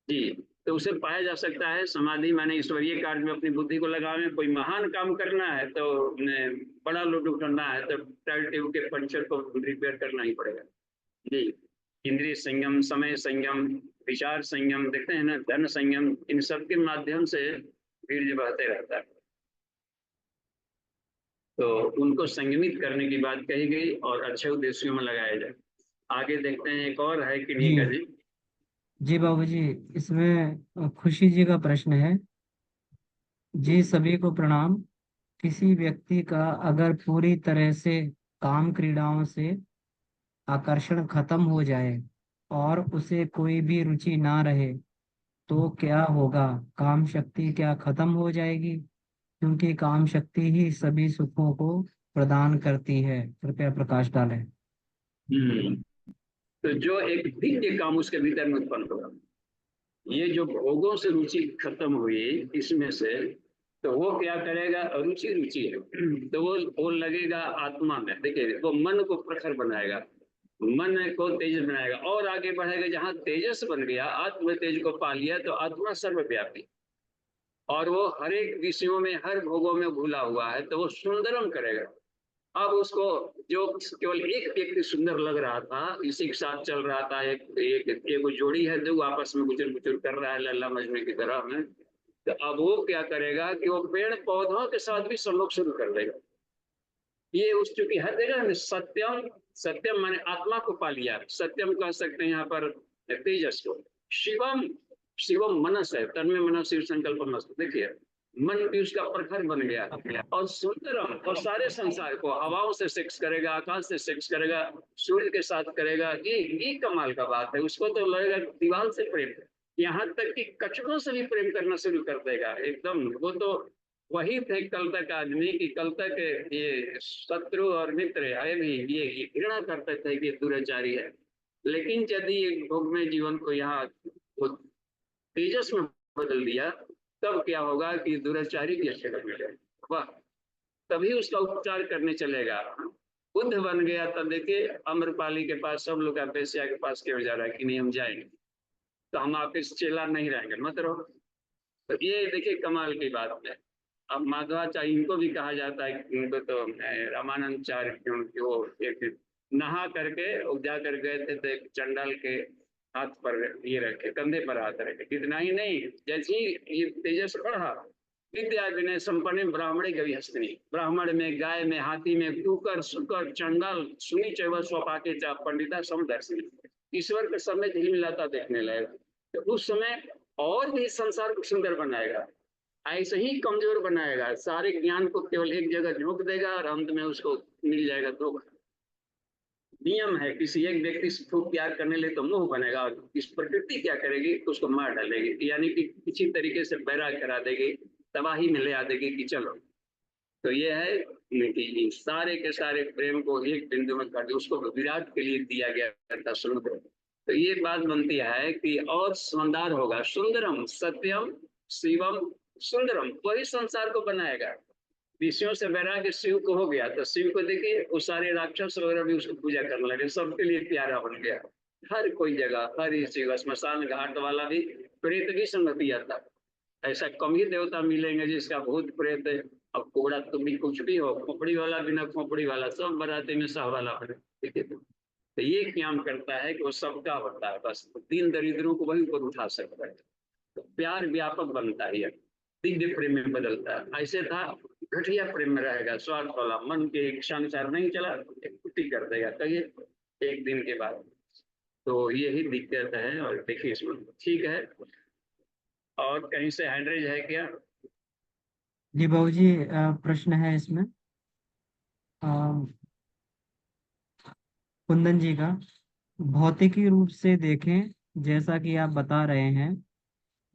जी, तो उसे पाया जा सकता है समाधि, माने ईश्वरीय कार्य में अपनी बुद्धि को लगावे। कोई महान काम करना है तो बड़ा लोड उठाना है, तो टायर ट्यूब के पंचर को रिपेयर करना ही पड़ेगा। जी, इंद्रिय संयम, समय संयम, विचार संयम, देखते हैं ना, धन संयम, इन सब के माध्यम से वीर्य बहते रहता है। तो उनको संयमित करने की बात कही गई और अच्छे उद्देश्यों में लगाया जाए। आगे देखते हैं, एक और है किन्हीं का जी जी। जी बाबूजी, इसमें खुशी जी का प्रश्न है। जी सभी को प्रणाम। किसी व्यक्ति का अगर पूरी तरह से काम क्रीड़ाओं से आकर्षण खत्म हो जाए और उसे कोई भी रुचि ना रहे तो क्या होगा? काम शक्ति क्या खत्म हो जाएगी? क्योंकि काम शक्ति ही सभी सुखों को प्रदान करती है। कृपया प्रकाश डालें। हम्म। तो जो एक दिव्य काम उसके भीतर में उत्पन्न होगा, ये जो भोगों से रुचि खत्म हुई इसमें से, तो वो क्या करेगा? रुचि रुचि है तो वो लगेगा आत्मा में। देखिए, वो मन को प्रखर बनाएगा, मन को तेज बनाएगा और आगे बढ़ेगा। जहां तेजस बन गया, आत्म तेज को पा लिया, तो आत्मा सर्वव्यापी, और वो हर एक विषयों में, हर भोगों में भूला हुआ है, तो वो सुंदरम करेगा। अब उसको जो केवल एक व्यक्ति सुंदर लग रहा था, इसी के साथ चल रहा था, एक जोड़ी है जो आपस में गुजर गुजर कर रहा है लल्ला मजनू की तरह में, तो अब वो क्या करेगा कि वो पेड़ पौधों के साथ भी संयोग शुरू कर देगा। ये उस चूंकि हर जगह में सत्यम, सत्यम माने आत्मा को पा लिया, सत्यम कह सकते हैं यहाँ पर तेजस को। शिवम, शिवम मनस है, तन्मय मनस शिव संकल्प मस्त। देखिए, मन भी उसका प्रखर बन गया। और सुंदरम, और सारे संसार को हवाओं से सेक्स करेगा, आकाश से सेक्स करेगा, सूर्य के साथ करेगा। ये कमाल का बात है। उसको तो लगेगा दीवार से प्रेम, यहाँ तक कि कचरों से भी प्रेम करना शुरू कर देगा एकदम। वो तो वही थे कल तक आदमी की, कल तक ये शत्रु और मित्र है भी ये घृणा करते थे कि दुराचारी है। लेकिन यदि एक भोग में जीवन को यहाँ वो तेजस में बदल दिया, तब क्या होगा कि दुराचारी भी अच्छे लगने लगे। वाह, तभी उसका उपचार करने चलेगा। बुद्ध बन गया तब देखिए अम्रपाली के पास सब लोग बेस्या के पास क्यों जा रहा है कि नहीं हम जाएंगे, तो हम आपके चेला नहीं रहेंगे, मत रहो। तो ये देखिए कमाल की बात है। अब माधवाचार्य इनको भी कहा जाता है कि इनको तो रामानंदचार्य, क्योंकि वो एक नहा करके जा कर गए थे, तो एक चंडाल के हाथ पर ये रखे, कंधे पर हाथ रखे। इतना ही नहीं, जैसे ही ये तेजस बढ़ा, विद्या विनय संपन्न ब्राह्मणे गविहस्तिनी, ब्राह्मण में, गाय में, हाथी में, कुकर सुकर चंडाल सुनी चैव स्वपाके चा पंडिता समदर्शिनी, ईश्वर के समय झिलमिलाता देखने लगेगा। तो उस समय और भी संसार को सुंदर बनाएगा, ऐसे ही कमजोर बनाएगा। सारे ज्ञान को केवल एक जगह झोंक देगा और अंत में उसको मिल जाएगा धोखा। नियम है, किसी एक व्यक्ति से खूब प्यार करने लगे तो मोह बनेगा, और इस प्रकृति क्या करेगी? उसको मार डालेगी, यानी कि किसी तरीके से बैराग करा देगी, तबाही में ले आ देगी कि चलो। तो ये है कि सारे के सारे प्रेम को एक बिंदु में कर दिया, उसको विराट के लिए दिया गया था समुद्र। तो ये बात बनती है कि और शानदार होगा, सुंदरम सत्यम शिवम सुंदरम, वही संसार को बनाएगा। विषयों से वैराग्य शिव को हो गया, तो शिव को देखिए वो सारे राक्षस वगैरह भी उसको पूजा करने लगे, सबके लिए प्यारा बन गया। हर कोई जगह, हर इसी श्मशान घाट वाला भी प्रेत भी संगति आता। ऐसा कम ही देवता मिलेंगे जिसका भूत प्रेत है। अब कोड़ा तुम भी कुछ भी हो, खोपड़ी वाला बिना खोपड़ी वाला, सब बराती में सह वाला बने, ठीक है। तो ये काम करता है कि वो सबका होता है, बस दीन दरिद्रों को वही ऊपर उठा सकता है। तो प्यार व्यापक बनता है, दिव्य प्रेम में बदलता है। ऐसे था घटिया प्रेम में रहेगा, स्वार्थ वाला, मन के इच्छा अनुसार नहीं चला, कुटी कर देगा कहिए एक दिन के बाद। तो यही दिक्कत है। और देखिए इसमें ठीक है, और कहीं से हैंडरेज है क्या? जी बाबूजी, प्रश्न है इसमें अ, कुंदन जी का। भौतिकी रूप से देखें, जैसा कि आप बता रहे हैं,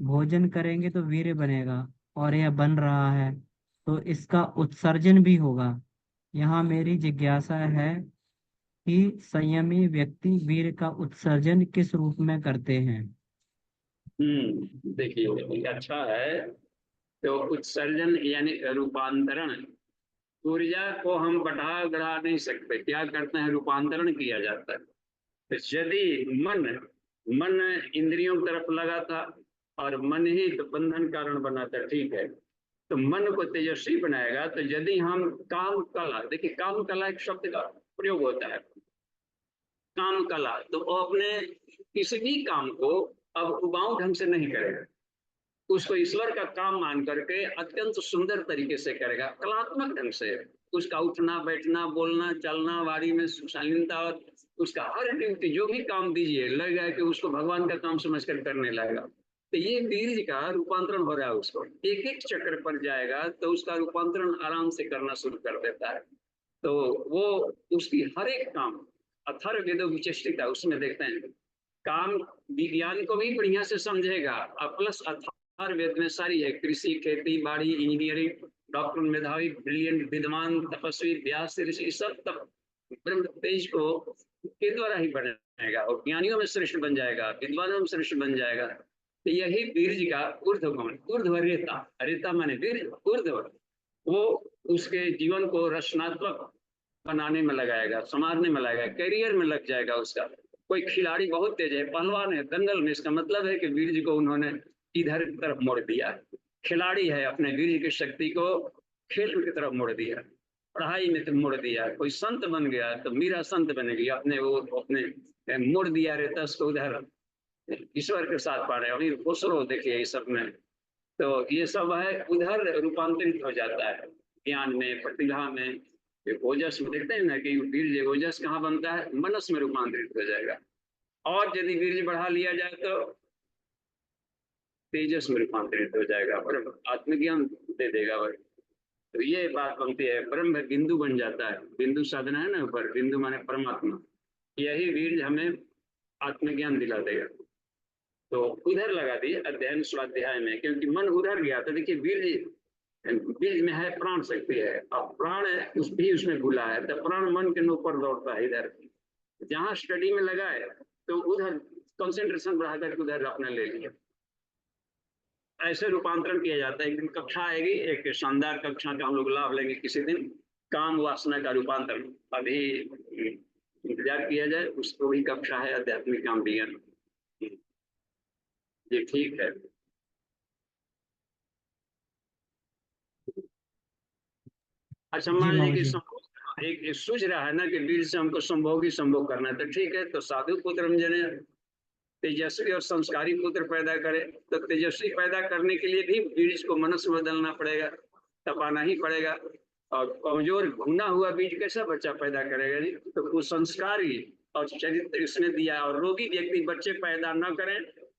भोजन करेंगे तो वीर्य बनेगा और यह बन रहा है, तो इसका उत्सर्जन भी होगा। यहाँ मेरी जिज्ञासा है कि संयमी व्यक्ति वीर्य का उत्सर्जन किस रूप में करते हैं? देखिए अच्छा है। तो उत्सर्जन यानी रूपांतरण, ऊर्जा को हम बढ़ा बढ़ा नहीं सकते, क्या करते हैं? रूपांतरण किया जाता है। तो यदि मन मन इंद्रियों की तरफ लगा था, और मन ही तो बंधन कारण बना था, ठीक है, तो मन को तेजस्वी बनाएगा। तो यदि हम काम कला, देखिए काम कला एक शब्द का प्रयोग होता है, काम कला, तो वो अपने किसी भी काम को अब उबाऊ ढंग से नहीं करेगा। उसको ईश्वर का काम मान करके अत्यंत सुंदर तरीके से करेगा, कलात्मक ढंग से। उसका उठना बैठना बोलना चलना, वाणी में शालीनता, और उसका हर ड्यूटी जो भी काम दीजिए लगेगा कि उसको भगवान का काम समझकर करने लगेगा। तो ये बीज का रूपांतरण हो रहा है, उसको एक एक चक्र पर जाएगा तो उसका रूपांतरण आराम से करना शुरू कर देता है। तो वो उसकी हर एक काम अथर्ववेदो विचेष्टिता उसमें देखते हैं, काम विज्ञान को भी बढ़िया से समझेगा और प्लस अथर्ववेद में सारी है, कृषि खेती बाड़ी इंजीनियरिंग, डॉक्टर मेधावी ब्रिलियंट विद्वान तपस्वी व्यास ऋषि, सब तब ब्रह्म तेज को के द्वारा ही बनेगा और ज्ञानियों में श्रेष्ठ बन जाएगा, विद्वानों में श्रेष्ठ बन जाएगा। तो यही वीर्य का ऊर्ध्वगमन, ऊर्ध्व रेता, रेता माने वीर्य, ऊर्ध्व, वो उसके जीवन को रचनात्मक बनाने में लगाएगा, संवारने में लगाएगा, करियर में लग जाएगा उसका। कोई खिलाड़ी बहुत तेज है, पहलवान है दंगल में, इसका मतलब है कि वीर्य को उन्होंने इधर की तरफ मोड़ दिया। खिलाड़ी है, अपने वीर्य की शक्ति को खेल की तरफ मोड़ दिया, पढ़ाई में तो मोड़ दिया। कोई संत बन गया तो मीरा संत बनेगी, अपने वो अपने मोड़ दिया रहता उसको उधर ईश्वर के साथ पा रहे। अभी खुसरो देखिए ये सब में, तो ये सब है उधर रूपांतरित हो जाता है, ज्ञान में प्रतिभा में। ओजस में देखते हैं ना कि वीर्य ओजस कहाँ बनता है, मनस में रूपांतरित हो जाएगा। और यदि वीर्य बढ़ा लिया जाए तो तेजस में रूपांतरित हो जाएगा और आत्मज्ञान दे देगा। और तो ये बात बनती है, ब्रह्म बिंदु बन जाता है। बिंदु साधना है ना ऊपर, बिंदु माने परमात्मा, यही वीर्य हमें आत्मज्ञान दिला देगा। तो उधर लगा दिए अध्ययन स्वाध्याय में, क्योंकि मन उधर गया। तो देखिए वीर्य बीज में है प्राण शक्ति है, और प्राण उस भी उसमें घुला है, तो प्राण मन के ऊपर दौड़ता है इधर। जहाँ स्टडी में लगा है तो उधर कंसंट्रेशन बढ़ा करके उधर अपना ले लिया। ऐसे रूपांतरण किया जाता है। एक दिन कक्षा आएगी, एक शानदार कक्षा का हम लोग लाभ लेंगे किसी दिन, काम वासना का रूपांतरण। अभी इंतजार किया जाए, उसको भी कक्षा है आध्यात्मिक काम विज्ञान। ये ठीक है। अच्छा जी मान लीजिए बाबूजी। कि एक सूझ रहा है ना कि वीर से हमको संभोग ही संभोग करना है, तो ठीक है, तो साधु पुत्र जने तेजस्वी और संस्कारी पुत्र पैदा करे। तो तेजस्वी पैदा करने के लिए भी बीज को मनुष्य बदलना पड़ेगा, तपाना ही पड़ेगा। और कमजोर भुना हुआ बीज कैसा बच्चा पैदा करेगा जी? तो कुसंस्कारी और चरित्र इसने दिया। और रोगी व्यक्ति बच्चे पैदा न करें,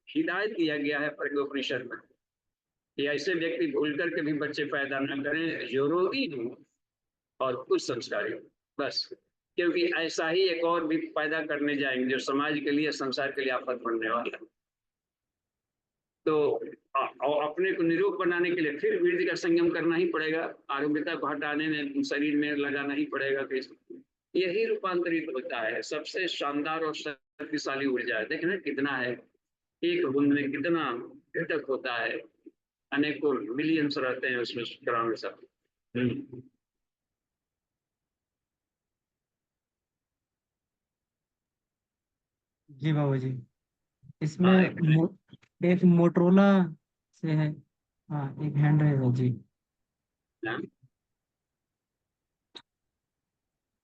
हिदायत दिया गया है प्रज्ञोपनिषद में कि ऐसे व्यक्ति भूल करके भी बच्चे पैदा न करें जो रोगी हो और कुछ संस्कारी हो, बस। क्योंकि ऐसा ही एक और भी पैदा करने जाएंगे जो समाज के लिए संसार के लिए आफत बनने वाला है। तो और अपने को निरोग बनाने के लिए फिर वीर्य का संयम करना ही पड़ेगा, आरोग्यता को हटाने में शरीर में लगाना ही पड़ेगा। तो यही रूपांतरित होता है। सबसे शानदार और शक्तिशाली ऊर्जा है, देखना कितना है, एक बूंद में कितना घटक होता है, अनेकों मिलियंस रहते हैं उसमें शुक्राणु सब। जी बाबूजी। इसमें हाँ एक मोटरोला से है। हाँ, एक हैंड रेज है जी।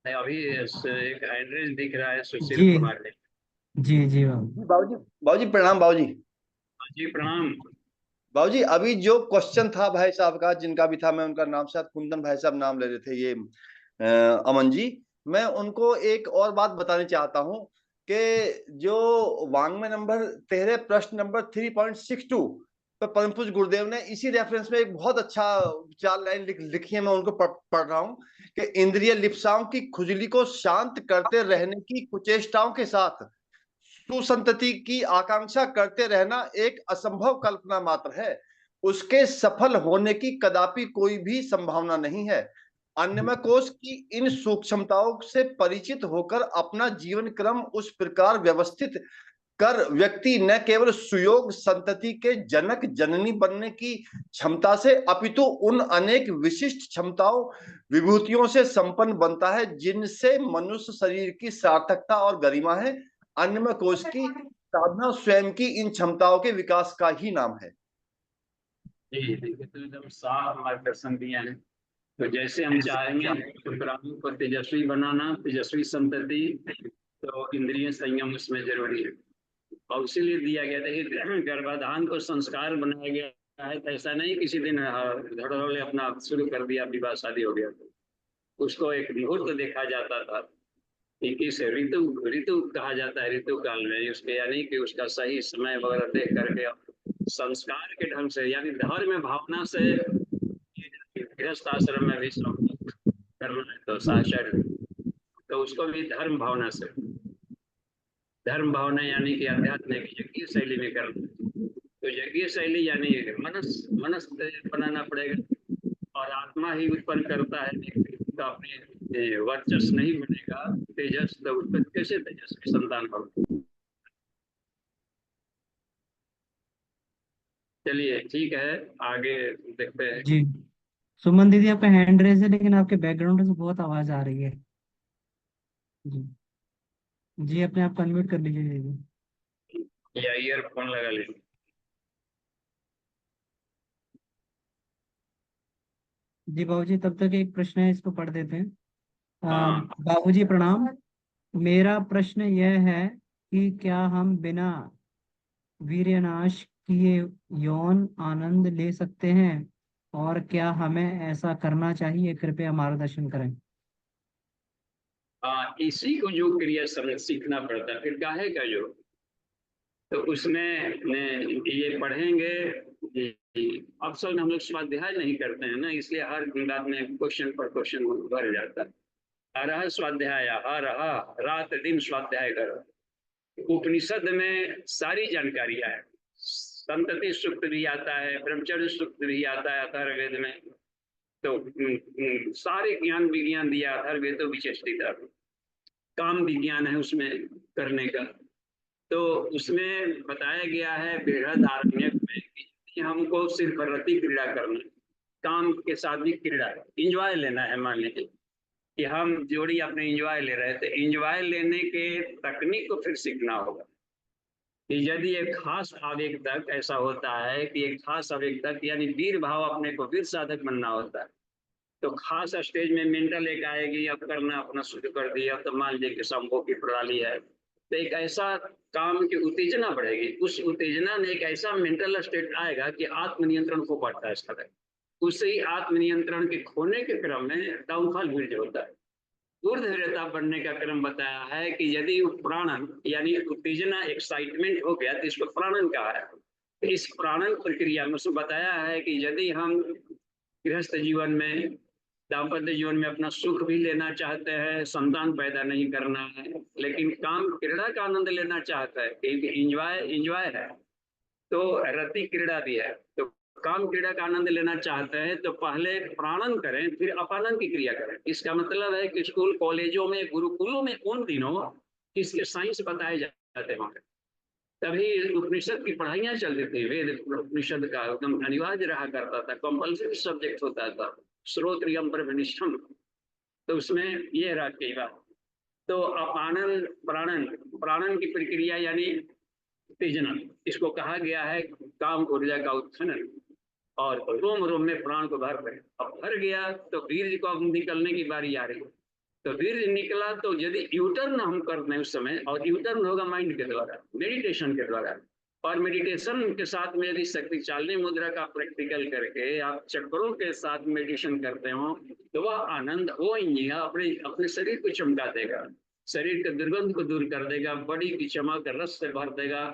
अभी एक एड्रेस दिख रहा है सुशील जी कुमार ने। जी जी बाबू। बाबूजी, बाबूजी प्रणाम बाबूजी। जी प्रणाम। बाबूजी अभी जो क्वेश्चन था भाई साहब का, जिनका भी था, मैं उनका नाम शायद कुंदन भाई साहब नाम ले रहे थे, ये अमन जी, मैं उनको एक और बात बताना चाहता हूं कि जो वांग्मय नंबर 13 प्रश्न नंबर 3.62 पर परम पूज्य गुरुदेव ने इसी रेफरेंस में एक बहुत अच्छा 4 लाइन लिखी है, मैं उनको पढ़ रहा हूं कि इंद्रिय लिप्साओं की खुजली को शांत करते रहने की कुचेष्टाओं के साथ सुसंतति की आकांक्षा करते रहना एक असंभव कल्पना मात्र है। उसके सफल होने की कदापि कोई भी संभावना नहीं है। अन्यमय कोश की इन सूक्ष्मताओं से परिचित होकर अपना जीवन क्रम उस प्रकार व्यवस्थित कर व्यक्ति न केवल सुयोग संतति के जनक जननी बनने की क्षमता से, अपितु उन अनेक विशिष्ट क्षमताओं विभूतियों से संपन्न बनता है जिनसे मनुष्य शरीर की सार्थकता और गरिमा है। अन्यमय कोश की साधना स्वयं की इन क्षमताओं के विकास का ही नाम है। जी देखिए, तो एकदम साफ मार्गदर्शन दिया है। तो जैसे हम चाहेंगे शुक्राणु को तेजस्वी बनाना, तेजस्वी संतति, तो इंद्रिय संयम उसमें जरूरी है। और इसीलिए दिया गया था कि गर्भाधान को संस्कार बनाया गया है, तो ऐसा नहीं किसी दिन धड़ल्ले अपना शुरू कर दिया, विवाह शादी हो गया। उसको एक मुहूर्त देखा जाता था कि किस ऋतु ऋतु कहा जाता है, ऋतु काल में उसके, यानी कि उसका सही समय वगैरह देख करके संस्कार के ढंग से, यानी धर्म भावना से गृहस्थ आश्रम में भी सब करना है तो साक्षर, तो उसको भी धर्म भावना यानी कि आध्यात्मिक यज्ञ शैली में करना। तो यज्ञ शैली यानी मनस बनाना पड़ेगा, और आत्मा ही उत्पन्न करता है, तो अपने वर्चस्व नहीं बनेगा तेजस, तो उसको कैसे तेजस्वी संतान होगा। चलिए ठीक है, आगे देखते हैं। जी सुमन दीदी, आपका हैंड रेज है लेकिन आपके बैकग्राउंड से बहुत आवाज आ रही है। जी जी, अपने आप को अनम्यूट कर लीजिए दीदी। या ईयरफोन लगा लीजिए। जी बाबूजी, तब तक एक प्रश्न है, इसको पढ़ देते हैं। हाँ बाबूजी प्रणाम। मेरा प्रश्न यह है कि क्या हम बिना वीर्यनाश किए यौन आनंद ले सकते हैं, और क्या हमें ऐसा करना चाहिए? कृपया मार्गदर्शन करें। इसी को जो क्रिया समझ सीखना पड़ता है, फिर काहे का जो, तो उसमें ये पढ़ेंगे। अक्सर में हम लोग स्वाध्याय नहीं करते हैं ना, इसलिए हर बात में क्वेश्चन पर क्वेश्चन भर जाता है। हर स्वाध्याय, हर रात दिन स्वाध्याय करो। उपनिषद में सारी जानकारियां है, संतति सूक्त भी आता है, ब्रह्मचर्य सूक्त भी आता है अथर्ववेद में। तो सारे ज्ञान विज्ञान दिया अथर्ववेद विचेष्टिता, काम विज्ञान है उसमें करने का। तो उसमें बताया गया है बृहदारण्यक में कि हमको सिर्फ रति क्रीड़ा करना, काम के साथ भी क्रीड़ा इंजॉय लेना है। मान लीजिए कि हम जोड़ी अपने इंजॉय ले रहे थे, इंजॉय लेने के तकनीक को फिर सीखना होगा कि यदि एक खास आवेग तक ऐसा होता है कि एक खास आवेग तक, यानी वीर भाव, अपने को वीर साधक बनना होता है, तो खास स्टेज में मेंटल एक आएगी, अब करना अपना शुरू कर दिया, तो मान लीजिए कि संभोग की प्रणाली है, तो एक ऐसा काम की उत्तेजना बढ़ेगी, उस उत्तेजना में एक ऐसा मेंटल स्टेट आएगा कि आत्मनियंत्रण को बढ़ता है इसका। उससे ही आत्मनियंत्रण के खोने के क्रम में डाउनफॉल वीर्य होता है। ऊर्ध्वरेता बढ़ने का क्रम बताया है कि यदि प्राणन यानी उत्तेजना एक्साइटमेंट हो गया तो इसको प्राणन कहा है। इस प्राणन प्रक्रिया में उसको बताया है कि यदि हम गृहस्थ जीवन में, दाम्पत्य जीवन में अपना सुख भी लेना चाहते हैं, संतान पैदा नहीं करना है, लेकिन काम क्रीड़ा का आनंद लेना चाहते हैं क्योंकि इंजॉय है, तो रति क्रीड़ा भी है, तो काम क्रीड़ा का आनंद लेना चाहते हैं तो पहले प्राणन करें फिर अपानन की क्रिया करें। इसका मतलब है कि स्कूल कॉलेजों में गुरुकुलों में उन दिनों इसके साइंस बताए जाते हैं, तभी उपनिषद की पढ़ाइयाँ चलती थी। वेद उपनिषद का एकदम अनिवार्य रहा करता था, कंपल्सरी सब्जेक्ट होता था, श्रोत्रियम ब्रह्मनिष्ठम। तो उसमें ये रहा कई बात। तो अपानन प्राणन, प्राणन की प्रक्रिया यानी उत्तेजना, इसको कहा गया है काम ऊर्जा का उत्खनन, और रोम रोम में प्राण को भर दे। अब भर गया तो वीर्य को अब निकलने की बारी आ रही है। तो वीर्य निकला तो यदि यूटर्न हम कर दें उस समय, और यूटर्न होगा माइंड के द्वारा, मेडिटेशन के द्वारा, और मेडिटेशन के साथ में यदि शक्ति चालनी मुद्रा का प्रैक्टिकल करके आप चक्रों के साथ मेडिटेशन करते हो, तो वह आनंद, वो इंद्रिया अपने अपने शरीर को चमका देगा, शरीर के दुर्गंध को दूर कर देगा, बॉडी की चमक रस से भर देगा,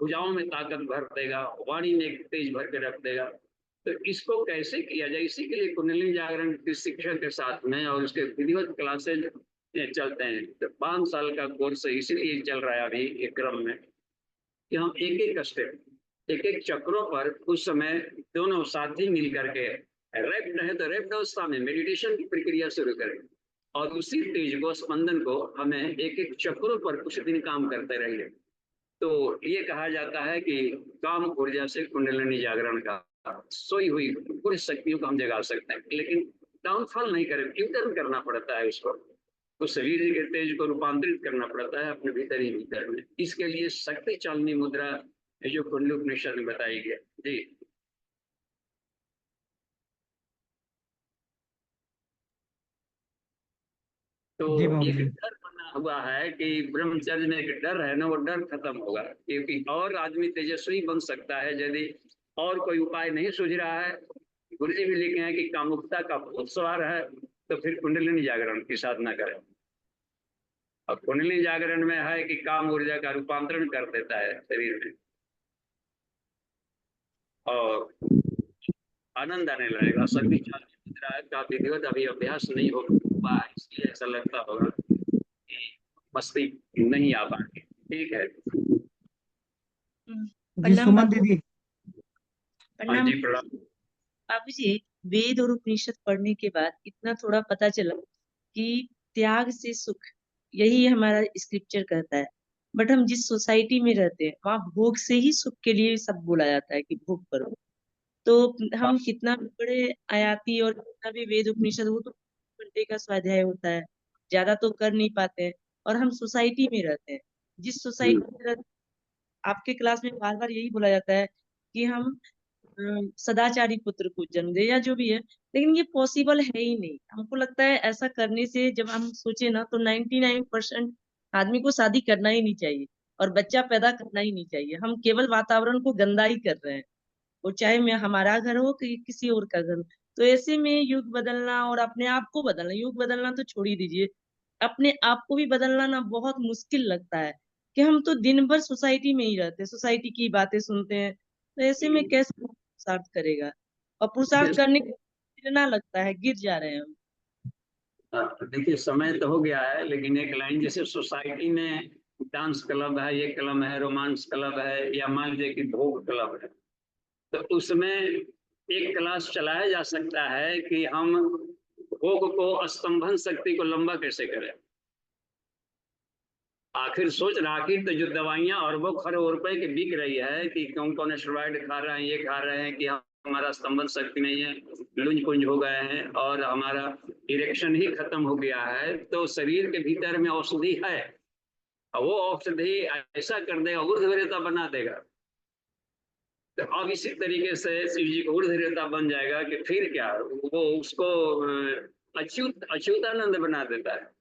भुजाओं में ताकत भर देगा, वाणी में तेज भर के रख देगा। तो इसको कैसे किया जाए, इसी के लिए कुंडलिनी जागरण की शिक्षा के साथ में और उसके विधिवत क्लासेज चलते हैं। तो 5 साल का कोर्स इसीलिए चल रहा है अभी एक क्रम में कि हम एक एक स्टेप, एक एक चक्रों पर उस समय दोनों साथी मिल करके रैप्ड है तो रैप्ड अवस्था में मेडिटेशन की प्रक्रिया शुरू करें, और उसी तेज को, स्पंदन को हमें एक एक चक्रों पर कुछ दिन काम करते रहिए। तो ये कहा जाता है कि काम ऊर्जा से कुंडलिनी जागरण का सोई हुई पूरी शक्तियों को हम जगा सकते हैं, लेकिन डाउनफॉल नहीं करें, यूटर्न करना पड़ता है उसको, तो शरीर के तेज को रूपांतरित करना पड़ता है अपने भीतर ही भीतर में। इसके लिए शक्ति चालनी मुद्रा जो कुंडली उपनिषद में बताई गई। जी तो जी एक बाबूजी। डर बना हुआ है कि ब्रह्मचर्य में एक डर है ना, वो डर खत्म होगा, क्योंकि और आदमी तेजस्वी बन सकता है यदि और कोई उपाय नहीं सूझ रहा है, गुरु जी भी लिखे हैं कि कामुकता का भूत सवार है, तो फिर कुंडलिनी जागरण की साधना करें। और कुंडलिनी जागरण में है कि काम ऊर्जा का रूपांतरण कर देता है शरीर में, और आनंद आने लगेगा। सभी मुद्रा का विधिवत अभी अभ्यास नहीं हो पा, इसलिए ऐसा लगता होगा कि मस्ती नहीं आ पाएगी। ठीक है जी प्रणाम सुमन बाबू। दीदी। हाँ प्रणाम जी, प्रणाम। बाबू जी। वेद और उपनिषद पढ़ने के बाद इतना थोड़ा पता चला कि त्याग से सुख, यही हमारा स्क्रिप्चर कहता है। बट हम जिस सोसाइटी में रहते हैं वहाँ भोग से ही सुख के लिए सब बोला जाता है कि भोग करो। तो हम कितना भी बड़े आयाती और कितना भी वेद उपनिषद, वो तो घंटे का स्वाध्याय होता है, ज्यादा तो कर नहीं पाते हैं। और हम सोसाइटी में रहते हैं, जिस सोसाइटी में रहते आपके क्लास में बार बार यही बोला जाता है कि हम सदाचारी पुत्र को जन्म दे या जो भी है, लेकिन ये पॉसिबल है ही नहीं। हमको लगता है ऐसा करने से, जब हम सोचे ना, तो 99% आदमी को शादी करना ही नहीं चाहिए और बच्चा पैदा करना ही नहीं चाहिए। हम केवल वातावरण को गंदा ही कर रहे हैं, वो चाहे मैं हमारा घर हो कि किसी और का घर हो। तो ऐसे में युग बदलना और अपने आप को बदलना, युग बदलना तो छोड़ ही दीजिए, अपने आप को भी बदलना ना बहुत मुश्किल लगता है कि हम तो दिन भर सोसाइटी में ही रहते हैं, सोसाइटी की बातें सुनते हैं। तो ऐसे में कैसे पुरुषार्थ करेगा? और पुरुषार्थ करने के गिरना लगता है, गिर जा रहे हैं हम। देखिए, समय तो हो गया है, लेकिन एक लाइन, जैसे सोसाइटी में डांस क्लब है, ये क्लब है, रोमांस क्लब है, या मान लीजिए कि भोग क्लब है, तो उसमें एक क्लास चलाया जा सकता है कि हम भोग को, स्तंभन शक्ति को लंबा कैसे करें। आखिर सोच रहा, आखिर तो जो दवाइयां अरबों खरबों रुपए की बिक रही है कि कौन कौन स्टेरॉइड खा रहे हैं, ये खा रहे हैं कि हमारा स्तंभन शक्ति नहीं है, लुंज पुंज हो गए हैं और हमारा इरेक्शन ही खत्म हो गया है, तो शरीर के भीतर में औषधि है, और वो औषधि ऐसा कर देगा, ऊर्ध्वरेता बना देगा। तो अब इसी तरीके से शिव जी को ऊर्ध्वरेता बन जाएगा कि फिर क्या, वो उसको अच्युतानंद बना देता है।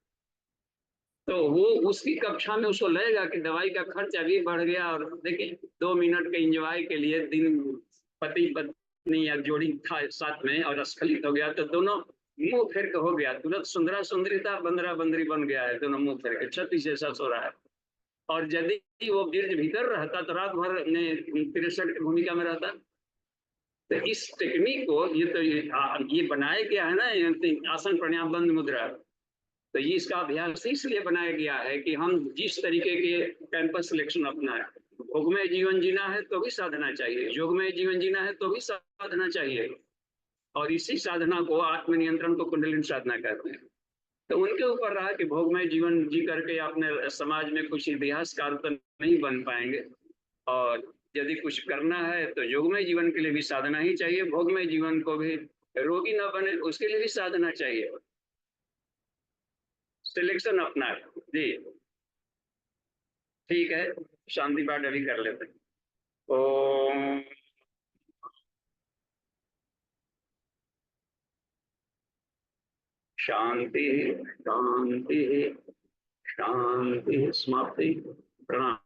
तो वो उसकी कक्षा में उसको लगेगा कि दवाई का खर्च अभी बढ़ गया, और देखिए 2 मिनट के एंजॉय के लिए दिन पति पत्नी या जोड़ी था साथ में और स्खलित हो गया, तो दोनों मुंह फेर के हो गया, तुरंत सुंदरा सुंदरिता, बंदरा बंदरी बन गया है, दोनों मुंह फेर के छत्ती जैसा सो रहा है। और यदि वो गिरज भीतर रहता तो रात भर तिरसठ की भूमिका में रहता। तो इस टेक्निक को ये बनाया गया है ना, आसन प्राणायाम बंद मुद्रा, तो ये इसका अभ्यास इसलिए बनाया गया है कि हम जिस तरीके के कैंपस सिलेक्शन अपनाएं। भोगमय जीवन जीना है तो भी साधना चाहिए, योगमय जीवन जीना है तो भी साधना चाहिए, और इसी साधना को, आत्मनियंत्रण को कुंडलिनी साधना कहते हैं। तो उनके ऊपर रहा कि भोगमय जीवन जी करके अपने समाज में कुछ इतिहासकार तो नहीं बन पाएंगे, और यदि कुछ करना है तो योगमय जीवन के लिए भी साधना ही चाहिए, भोगमय जीवन को भी, रोगी ना बने उसके लिए भी साधना चाहिए। सिलेक्शन अपना जी। ठीक है, शांति पाठ अभी कर लेते हैं। ओम शांति शांति शांति। समाप्ति। प्रणाम।